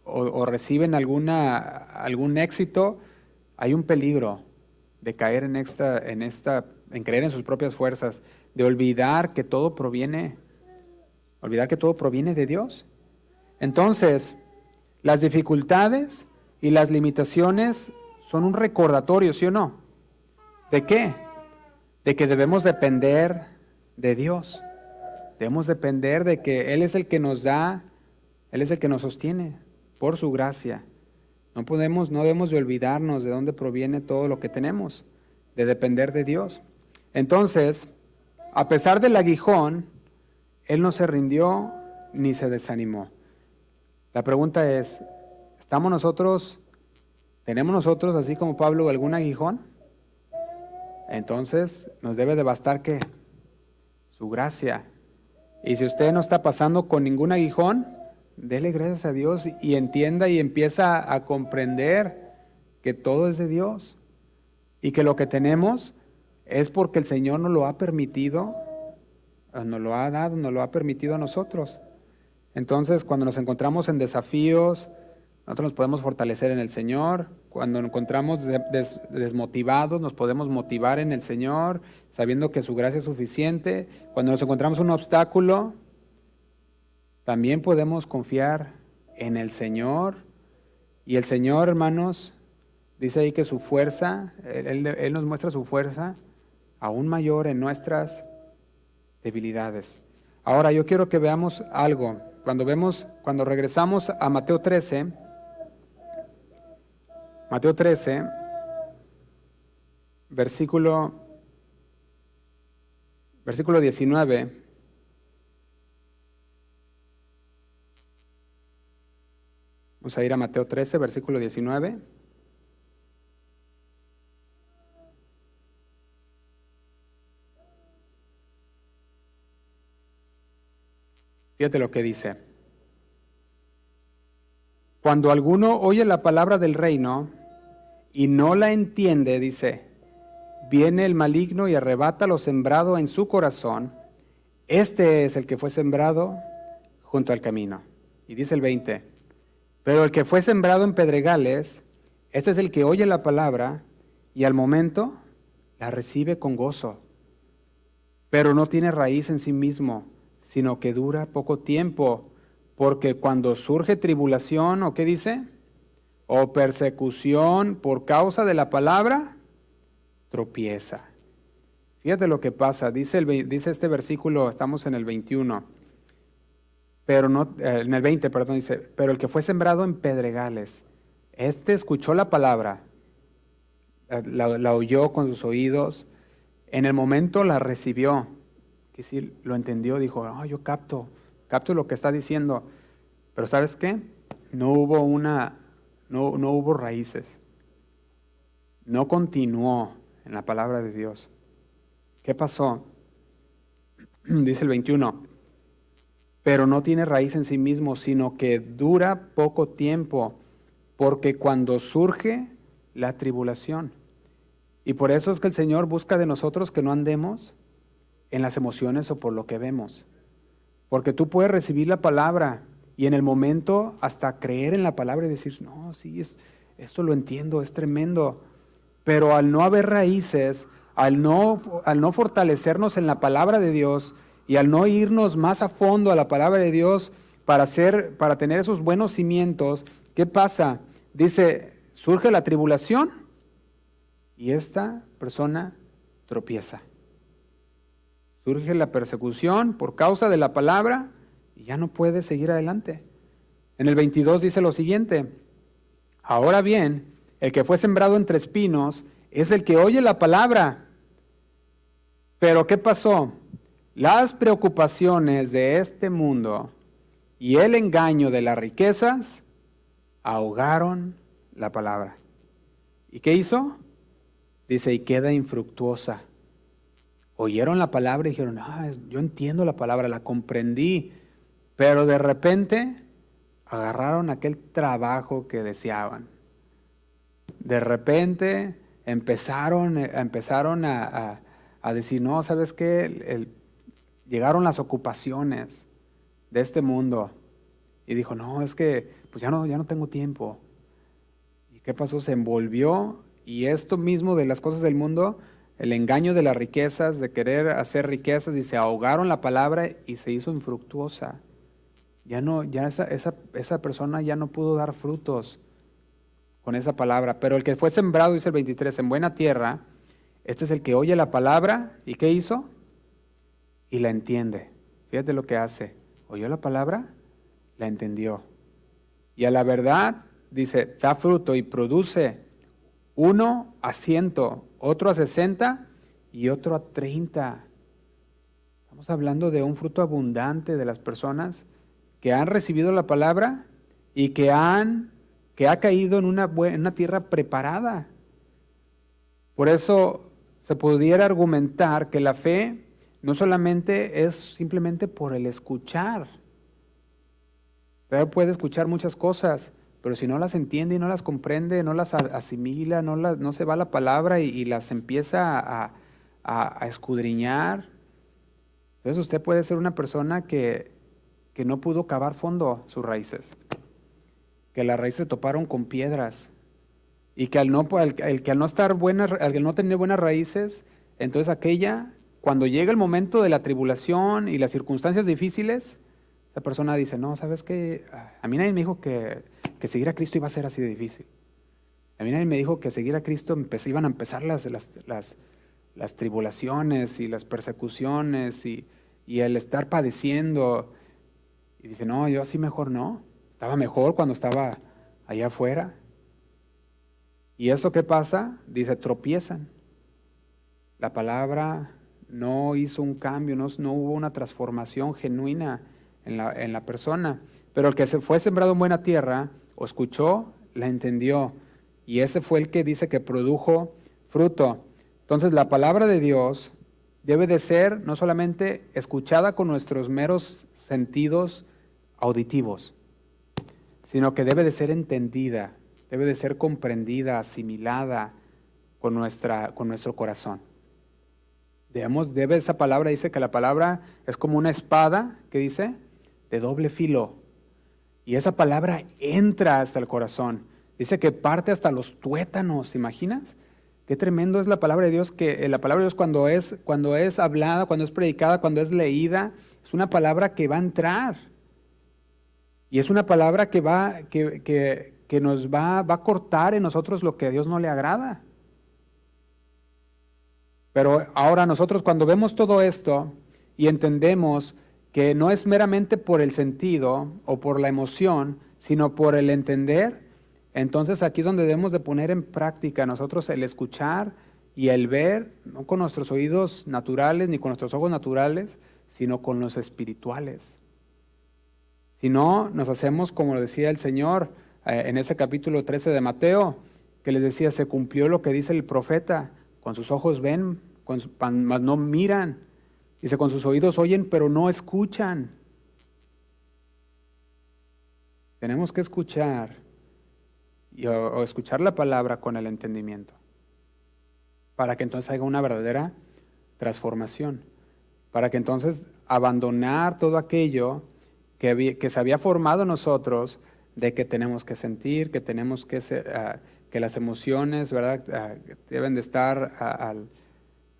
o reciben algún éxito, hay un peligro de caer en creer en sus propias fuerzas, de olvidar que todo proviene de Dios. Entonces, las dificultades y las limitaciones son un recordatorio, ¿sí o no? ¿De qué? De que debemos depender de Dios. Debemos depender de que Él es el que nos da, Él es el que nos sostiene por su gracia. No debemos de olvidarnos de dónde proviene todo lo que tenemos, de depender de Dios. Entonces, a pesar del aguijón, Él no se rindió ni se desanimó. La pregunta es, ¿tenemos nosotros, así como Pablo, algún aguijón? Entonces nos debe de bastar ¿qué? Su gracia. Y si usted no está pasando con ningún aguijón, dele gracias a Dios y entienda y empieza a comprender que todo es de Dios y que lo que tenemos es porque el Señor nos lo ha permitido, nos lo ha dado, nos lo ha permitido a nosotros. Entonces, cuando nos encontramos en desafíos, nosotros nos podemos fortalecer en el Señor. Cuando nos encontramos desmotivados, nos podemos motivar en el Señor, sabiendo que su gracia es suficiente. Cuando nos encontramos un obstáculo, también podemos confiar en el Señor. Y el Señor, hermanos, dice ahí que su fuerza, Él nos muestra su fuerza aún mayor en nuestras debilidades. Ahora yo quiero que veamos algo. Cuando regresamos a Mateo 13, versículo 19. Vamos a ir a Mateo 13, versículo 19. Fíjate lo que dice. Cuando alguno oye la palabra del reino y no la entiende, dice, viene el maligno y arrebata lo sembrado en su corazón. Este es el que fue sembrado junto al camino. Y dice el 20, pero el que fue sembrado en pedregales, este es el que oye la palabra y al momento la recibe con gozo, pero no tiene raíz en sí mismo, sino que dura poco tiempo, porque cuando surge tribulación, ¿o qué dice? O persecución por causa de la palabra, tropieza. Fíjate lo que pasa, dice este versículo, estamos en el 21, pero no, en el 20, perdón, dice, pero el que fue sembrado en pedregales, este escuchó la palabra, la oyó con sus oídos, en el momento la recibió, que sí, lo entendió, dijo, yo capto lo que está diciendo, pero ¿sabes qué? No hubo raíces, no continuó en la palabra de Dios. ¿Qué pasó? Dice el 21, pero no tiene raíz en sí mismo, sino que dura poco tiempo, porque cuando surge la tribulación. Y por eso es que el Señor busca de nosotros que no andemos en las emociones o por lo que vemos. Porque tú puedes recibir la palabra y en el momento hasta creer en la palabra y decir, no, sí, esto lo entiendo, es tremendo. Pero al no haber raíces, al no fortalecernos en la palabra de Dios y al no irnos más a fondo a la palabra de Dios para tener esos buenos cimientos, ¿qué pasa? Dice, surge la tribulación y esta persona tropieza. Surge la persecución por causa de la palabra y ya no puede seguir adelante. En el 22 dice lo siguiente, ahora bien, el que fue sembrado entre espinos es el que oye la palabra. Pero ¿qué pasó? Las preocupaciones de este mundo y el engaño de las riquezas ahogaron la palabra. ¿Y qué hizo? Dice, y queda infructuosa. Oyeron la palabra y dijeron, yo entiendo la palabra, la comprendí, pero de repente agarraron aquel trabajo que deseaban. De repente empezaron a decir, no, ¿sabes qué? Llegaron las ocupaciones de este mundo. Y dijo, no, es que pues ya no tengo tiempo. ¿Y qué pasó? Se envolvió y esto mismo de las cosas del mundo, el engaño de las riquezas, de querer hacer riquezas, y se ahogaron la palabra y se hizo infructuosa. Esa persona ya no pudo dar frutos con esa palabra. Pero el que fue sembrado, dice el 23, en buena tierra, este es el que oye la palabra, ¿y qué hizo? Y la entiende. Fíjate lo que hace. Oyó la palabra, la entendió. Y a la verdad, dice, da fruto y produce, uno a 100, otro a 60 y otro a 30. Estamos hablando de un fruto abundante de las personas que han recibido la palabra y que ha caído en una tierra preparada. Por eso se pudiera argumentar que la fe no solamente es simplemente por el escuchar. Usted puede escuchar muchas cosas, pero si no las entiende y no las comprende, no las asimila, no se va a la palabra y las empieza a escudriñar, entonces usted puede ser una persona que no pudo cavar fondo sus raíces, que las raíces se toparon con piedras y que al no tener buenas raíces, entonces cuando llega el momento de la tribulación y las circunstancias difíciles, esa persona dice, no, ¿sabes qué? A mí nadie me dijo que seguir a Cristo iba a ser así de difícil. A mí nadie me dijo que seguir a Cristo iban a empezar las tribulaciones y las persecuciones y el estar padeciendo. Y dice, no, yo así mejor no. Estaba mejor cuando estaba allá afuera. ¿Y eso qué pasa? Dice, tropiezan. La palabra no hizo un cambio, no hubo una transformación genuina en la persona. Pero el que se fue sembrado en buena tierra, o escuchó, la entendió. Y ese fue el que dice que produjo fruto. Entonces la palabra de Dios debe de ser no solamente escuchada con nuestros meros sentidos auditivos, sino que debe de ser entendida, debe de ser comprendida, asimilada con nuestro corazón. Esa palabra dice que la palabra es como una espada, ¿qué dice? De doble filo. Y esa palabra entra hasta el corazón. Dice que parte hasta los tuétanos, ¿te imaginas? Qué tremendo es la palabra de Dios, que la palabra de Dios cuando es hablada, cuando es predicada, cuando es leída, es una palabra que va a entrar. Y es una palabra que nos va a cortar en nosotros lo que a Dios no le agrada. Pero ahora nosotros cuando vemos todo esto y entendemos que no es meramente por el sentido o por la emoción, sino por el entender, entonces aquí es donde debemos de poner en práctica nosotros el escuchar y el ver, no con nuestros oídos naturales ni con nuestros ojos naturales, sino con los espirituales. Si no, nos hacemos como decía el Señor en ese capítulo 13 de Mateo, que les decía, se cumplió lo que dice el profeta, con sus ojos ven, mas no miran. Dice, con sus oídos oyen, pero no escuchan. Tenemos que escuchar o escuchar la palabra con el entendimiento, para que entonces haya una verdadera transformación, para que entonces abandonar todo aquello que se había formado en nosotros, de que tenemos que sentir, que tenemos que las emociones, ¿verdad? Deben de estar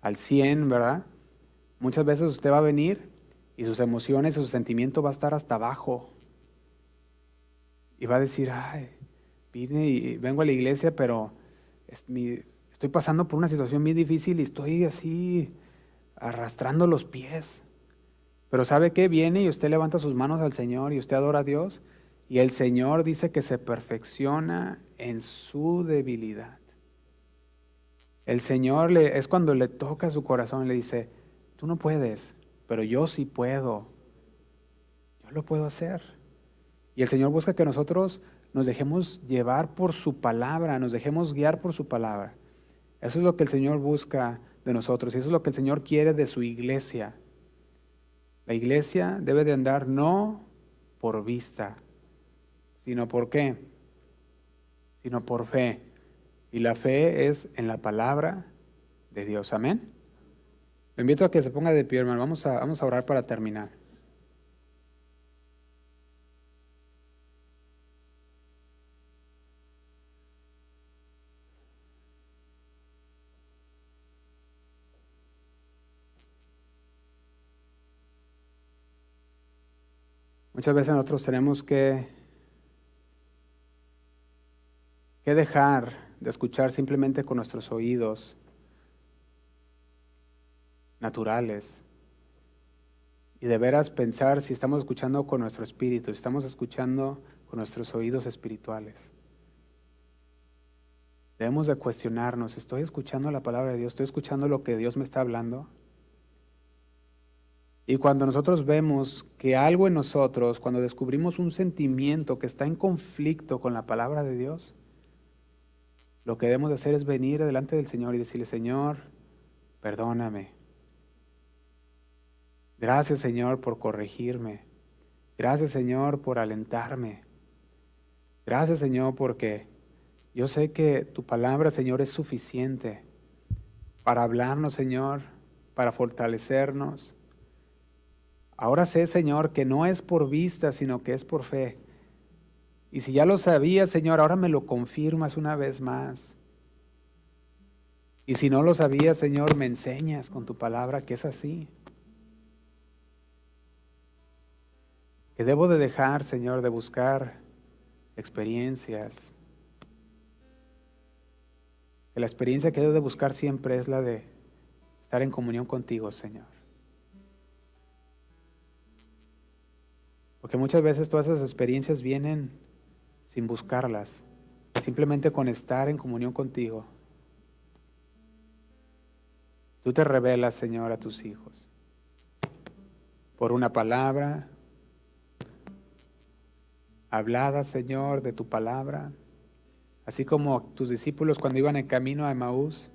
al 100, ¿verdad? Muchas veces usted va a venir y sus emociones, su sentimiento va a estar hasta abajo. Y va a decir, ay, vine y vengo a la iglesia, pero estoy pasando por una situación muy difícil y estoy así arrastrando los pies. Pero ¿sabe qué? Viene y usted levanta sus manos al Señor y usted adora a Dios. Y el Señor dice que se perfecciona en su debilidad. El Señor es cuando le toca su corazón y le dice, tú no puedes, pero yo sí puedo. Yo lo puedo hacer. Y el Señor busca que nosotros nos dejemos llevar por su palabra, nos dejemos guiar por su palabra. Eso es lo que el Señor busca de nosotros y eso es lo que el Señor quiere de su iglesia. La iglesia debe de andar no por vista, sino por ¿qué? Sino por fe. Y la fe es en la palabra de Dios. Amén. Le invito a que se ponga de pie, hermano. Vamos a orar para terminar. Muchas veces nosotros tenemos que dejar de escuchar simplemente con nuestros oídos naturales y de veras pensar si estamos escuchando con nuestro espíritu, si estamos escuchando con nuestros oídos espirituales. Debemos de cuestionarnos, ¿estoy escuchando la palabra de Dios? ¿Estoy escuchando lo que Dios me está hablando? Y cuando nosotros vemos que algo en nosotros, cuando descubrimos un sentimiento que está en conflicto con la palabra de Dios, lo que debemos de hacer es venir delante del Señor y decirle, Señor, perdóname. Gracias, Señor, por corregirme. Gracias, Señor, por alentarme. Gracias, Señor, porque yo sé que tu palabra, Señor, es suficiente para hablarnos, Señor, para fortalecernos. Ahora sé, Señor, que no es por vista, sino que es por fe. Y si ya lo sabía, Señor, ahora me lo confirmas una vez más. Y si no lo sabía, Señor, me enseñas con tu palabra que es así. Que debo de dejar, Señor, de buscar experiencias. Que la experiencia que debo de buscar siempre es la de estar en comunión contigo, Señor. Porque muchas veces todas esas experiencias vienen sin buscarlas, simplemente con estar en comunión contigo. Tú te revelas, Señor, a tus hijos. Por una palabra hablada, Señor, de tu palabra. Así como tus discípulos cuando iban en camino a Emaús,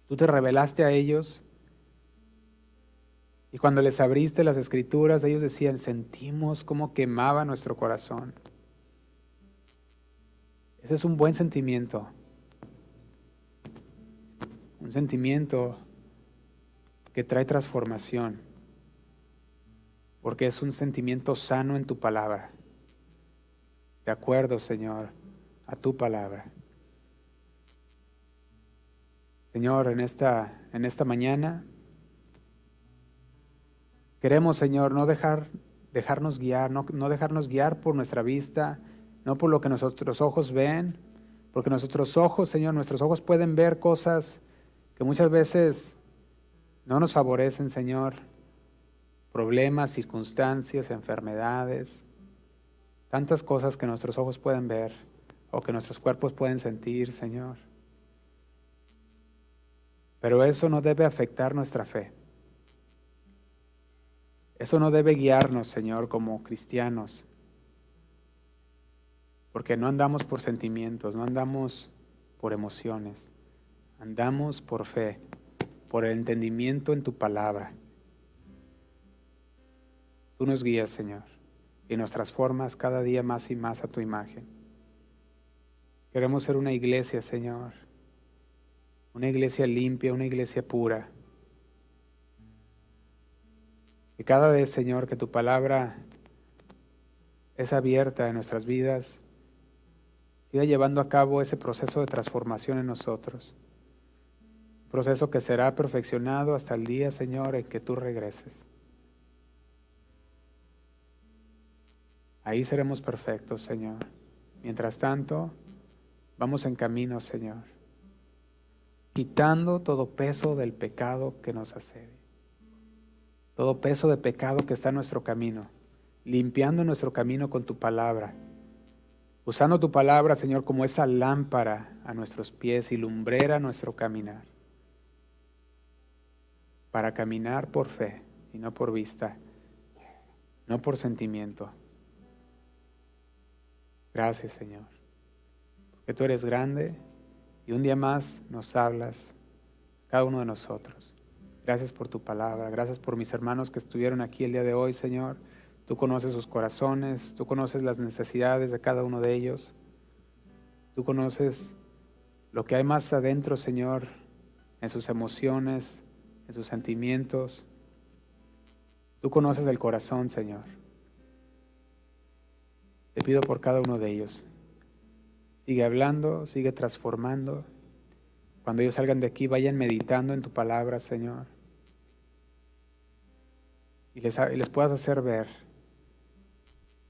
tú te revelaste a ellos. Y cuando les abriste las escrituras, ellos decían, sentimos cómo quemaba nuestro corazón. Ese es un buen sentimiento. Un sentimiento que trae transformación. Porque es un sentimiento sano en tu palabra. De acuerdo, Señor, a tu palabra. Señor, en esta mañana queremos, Señor, no dejarnos guiar, no dejarnos guiar por nuestra vista, no por lo que nuestros ojos ven, porque nuestros ojos, Señor, nuestros ojos pueden ver cosas que muchas veces no nos favorecen, Señor, problemas, circunstancias, enfermedades, tantas cosas que nuestros ojos pueden ver o que nuestros cuerpos pueden sentir, Señor. Pero eso no debe afectar nuestra fe. Eso no debe guiarnos, Señor, como cristianos, porque no andamos por sentimientos, no andamos por emociones, andamos por fe, por el entendimiento en tu palabra. Tú nos guías, Señor, y nos transformas cada día más y más a tu imagen. Queremos ser una iglesia, Señor, una iglesia limpia, una iglesia pura. Y cada vez, Señor, que tu palabra es abierta en nuestras vidas, siga llevando a cabo ese proceso de transformación en nosotros. Un proceso que será perfeccionado hasta el día, Señor, en que tú regreses. Ahí seremos perfectos, Señor. Mientras tanto, vamos en camino, Señor, quitando todo peso del pecado que nos asedia. Todo peso de pecado que está en nuestro camino, limpiando nuestro camino con tu palabra, usando tu palabra, Señor, como esa lámpara a nuestros pies y lumbrera a nuestro caminar, para caminar por fe y no por vista, no por sentimiento. Gracias, Señor, porque tú eres grande y un día más nos hablas, cada uno de nosotros. Gracias por tu palabra, gracias por mis hermanos que estuvieron aquí el día de hoy, Señor. Tú conoces sus corazones, tú conoces las necesidades de cada uno de ellos. Tú conoces lo que hay más adentro, Señor, en sus emociones, en sus sentimientos. Tú conoces el corazón, Señor. Te pido por cada uno de ellos. Sigue hablando, sigue transformando. Cuando ellos salgan de aquí, vayan meditando en tu palabra, Señor. Y les puedas hacer ver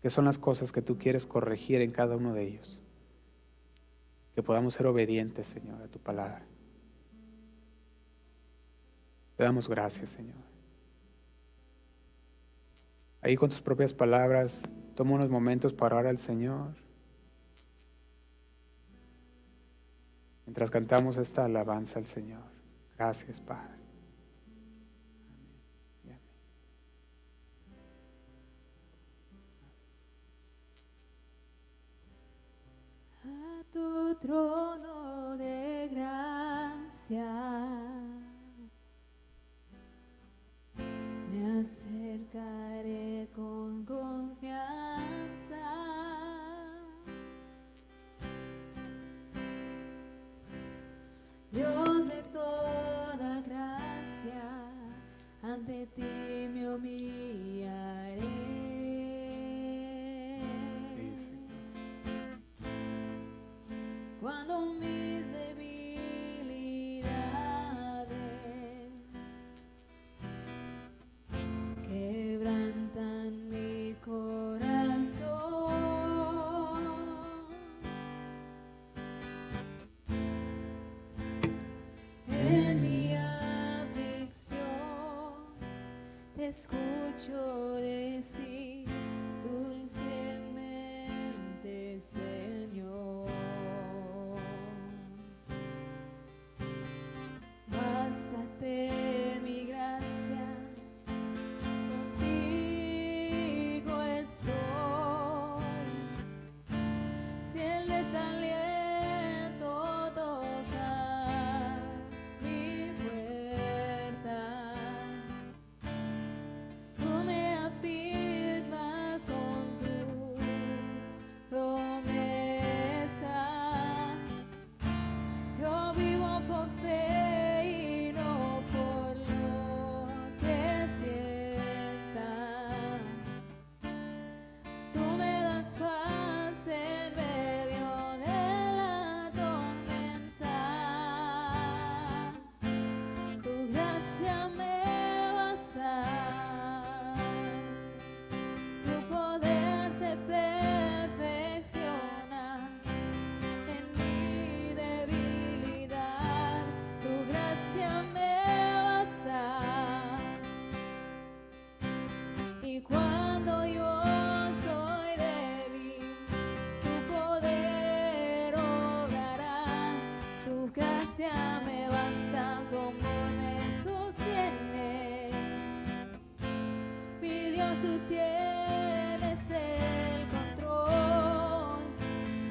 qué son las cosas que tú quieres corregir en cada uno de ellos. Que podamos ser obedientes, Señor, a tu palabra. Te damos gracias, Señor. Ahí con tus propias palabras, toma unos momentos para orar al Señor. Mientras cantamos esta alabanza al Señor. Gracias, Padre. A tu trono de gracia me acercaré con confianza. Dios de toda gracia, ante ti me humillaré. Cuando mis debilidades quebrantan mi corazón, en mi aflicción te escucho decir dulcemente, Señor. Bástate mi gracia, contigo estoy. Si el desaliento toca mi puerta, tú me afirmas con tus promesas. Yo vivo por fe. Perfecciona en mi debilidad, tu gracia me basta. Y cuando yo soy débil, tu poder obrará, tu gracia me basta, tu amor me sostiene. Mi Dios, tú tienes el control,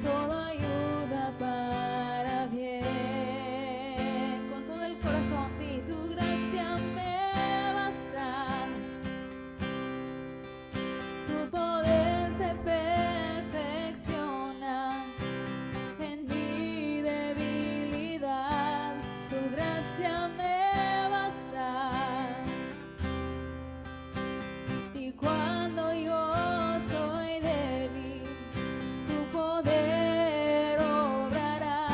todo ayuda para bien. Con todo el corazón di, tu gracia me basta, tu poder se perfecciona en mi debilidad, tu gracia me basta. Y cuando yo soy débil, tu poder obrará,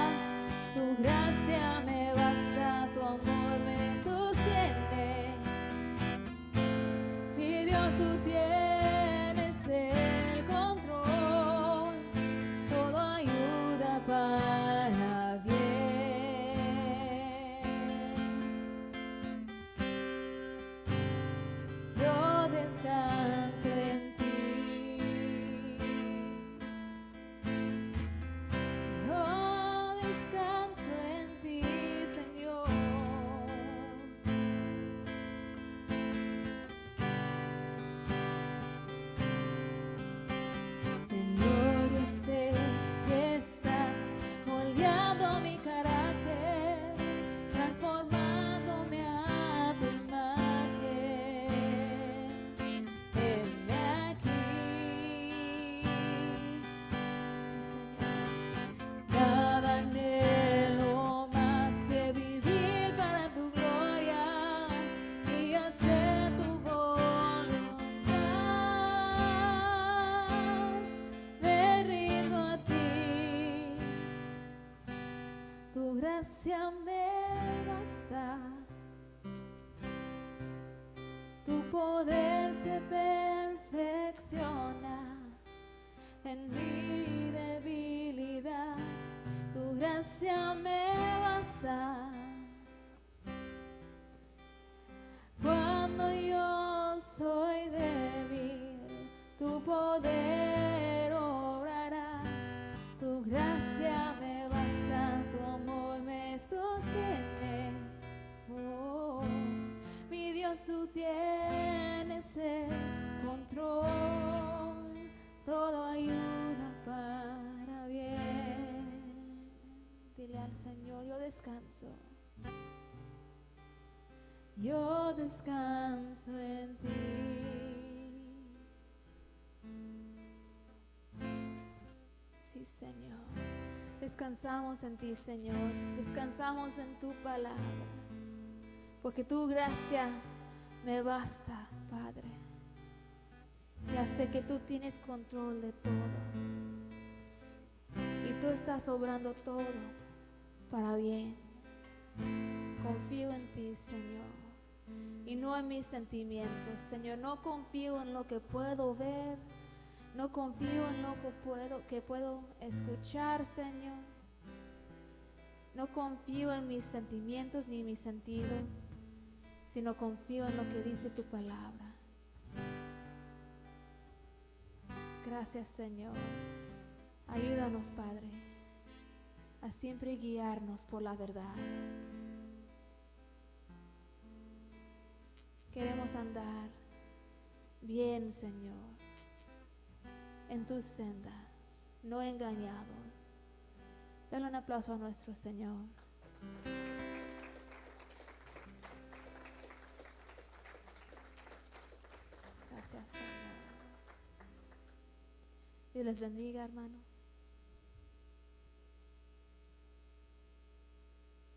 tu gracia me basta, tu amor me sostiene. Mi Dios, tú tienes el control, todo ayuda para bien. Yo descanso en ti. Yo descanso en ti, Señor. Señor, yo sé que estás moldeando mi carácter, transformándome a tu imagen. Heme aquí, sí, Señor. Nada anhelo más que vivir para tu gloria y hacer tu voluntad. Me rindo a ti, tu gracia me basta, tu poder se perfecciona en mi debilidad, tu gracia me basta. Cuando yo soy débil, tu poder obrará, tu gracia me basta, tu amor me sostiene. Oh, mi Dios, tú tienes el control, todo ayuda para bien. Dile al Señor, yo descanso. Yo descanso en ti. Sí, Señor. Descansamos en ti, Señor. Descansamos en tu palabra. Porque tu gracia me basta, Padre. Ya sé que tú tienes control de todo. Y tú estás obrando todo para bien. Confío en ti, Señor. Y no en mis sentimientos, Señor. No confío en lo que puedo ver. No confío en lo que puedo escuchar, Señor. No confío en mis sentimientos ni mis sentidos, sino confío en lo que dice tu palabra. Gracias, Señor. Ayúdanos, Padre, a siempre guiarnos por la verdad. Queremos andar bien, Señor, en tus sendas, no engañados. Dale un aplauso a nuestro Señor. Gracias, Señor. Dios les bendiga, hermanos.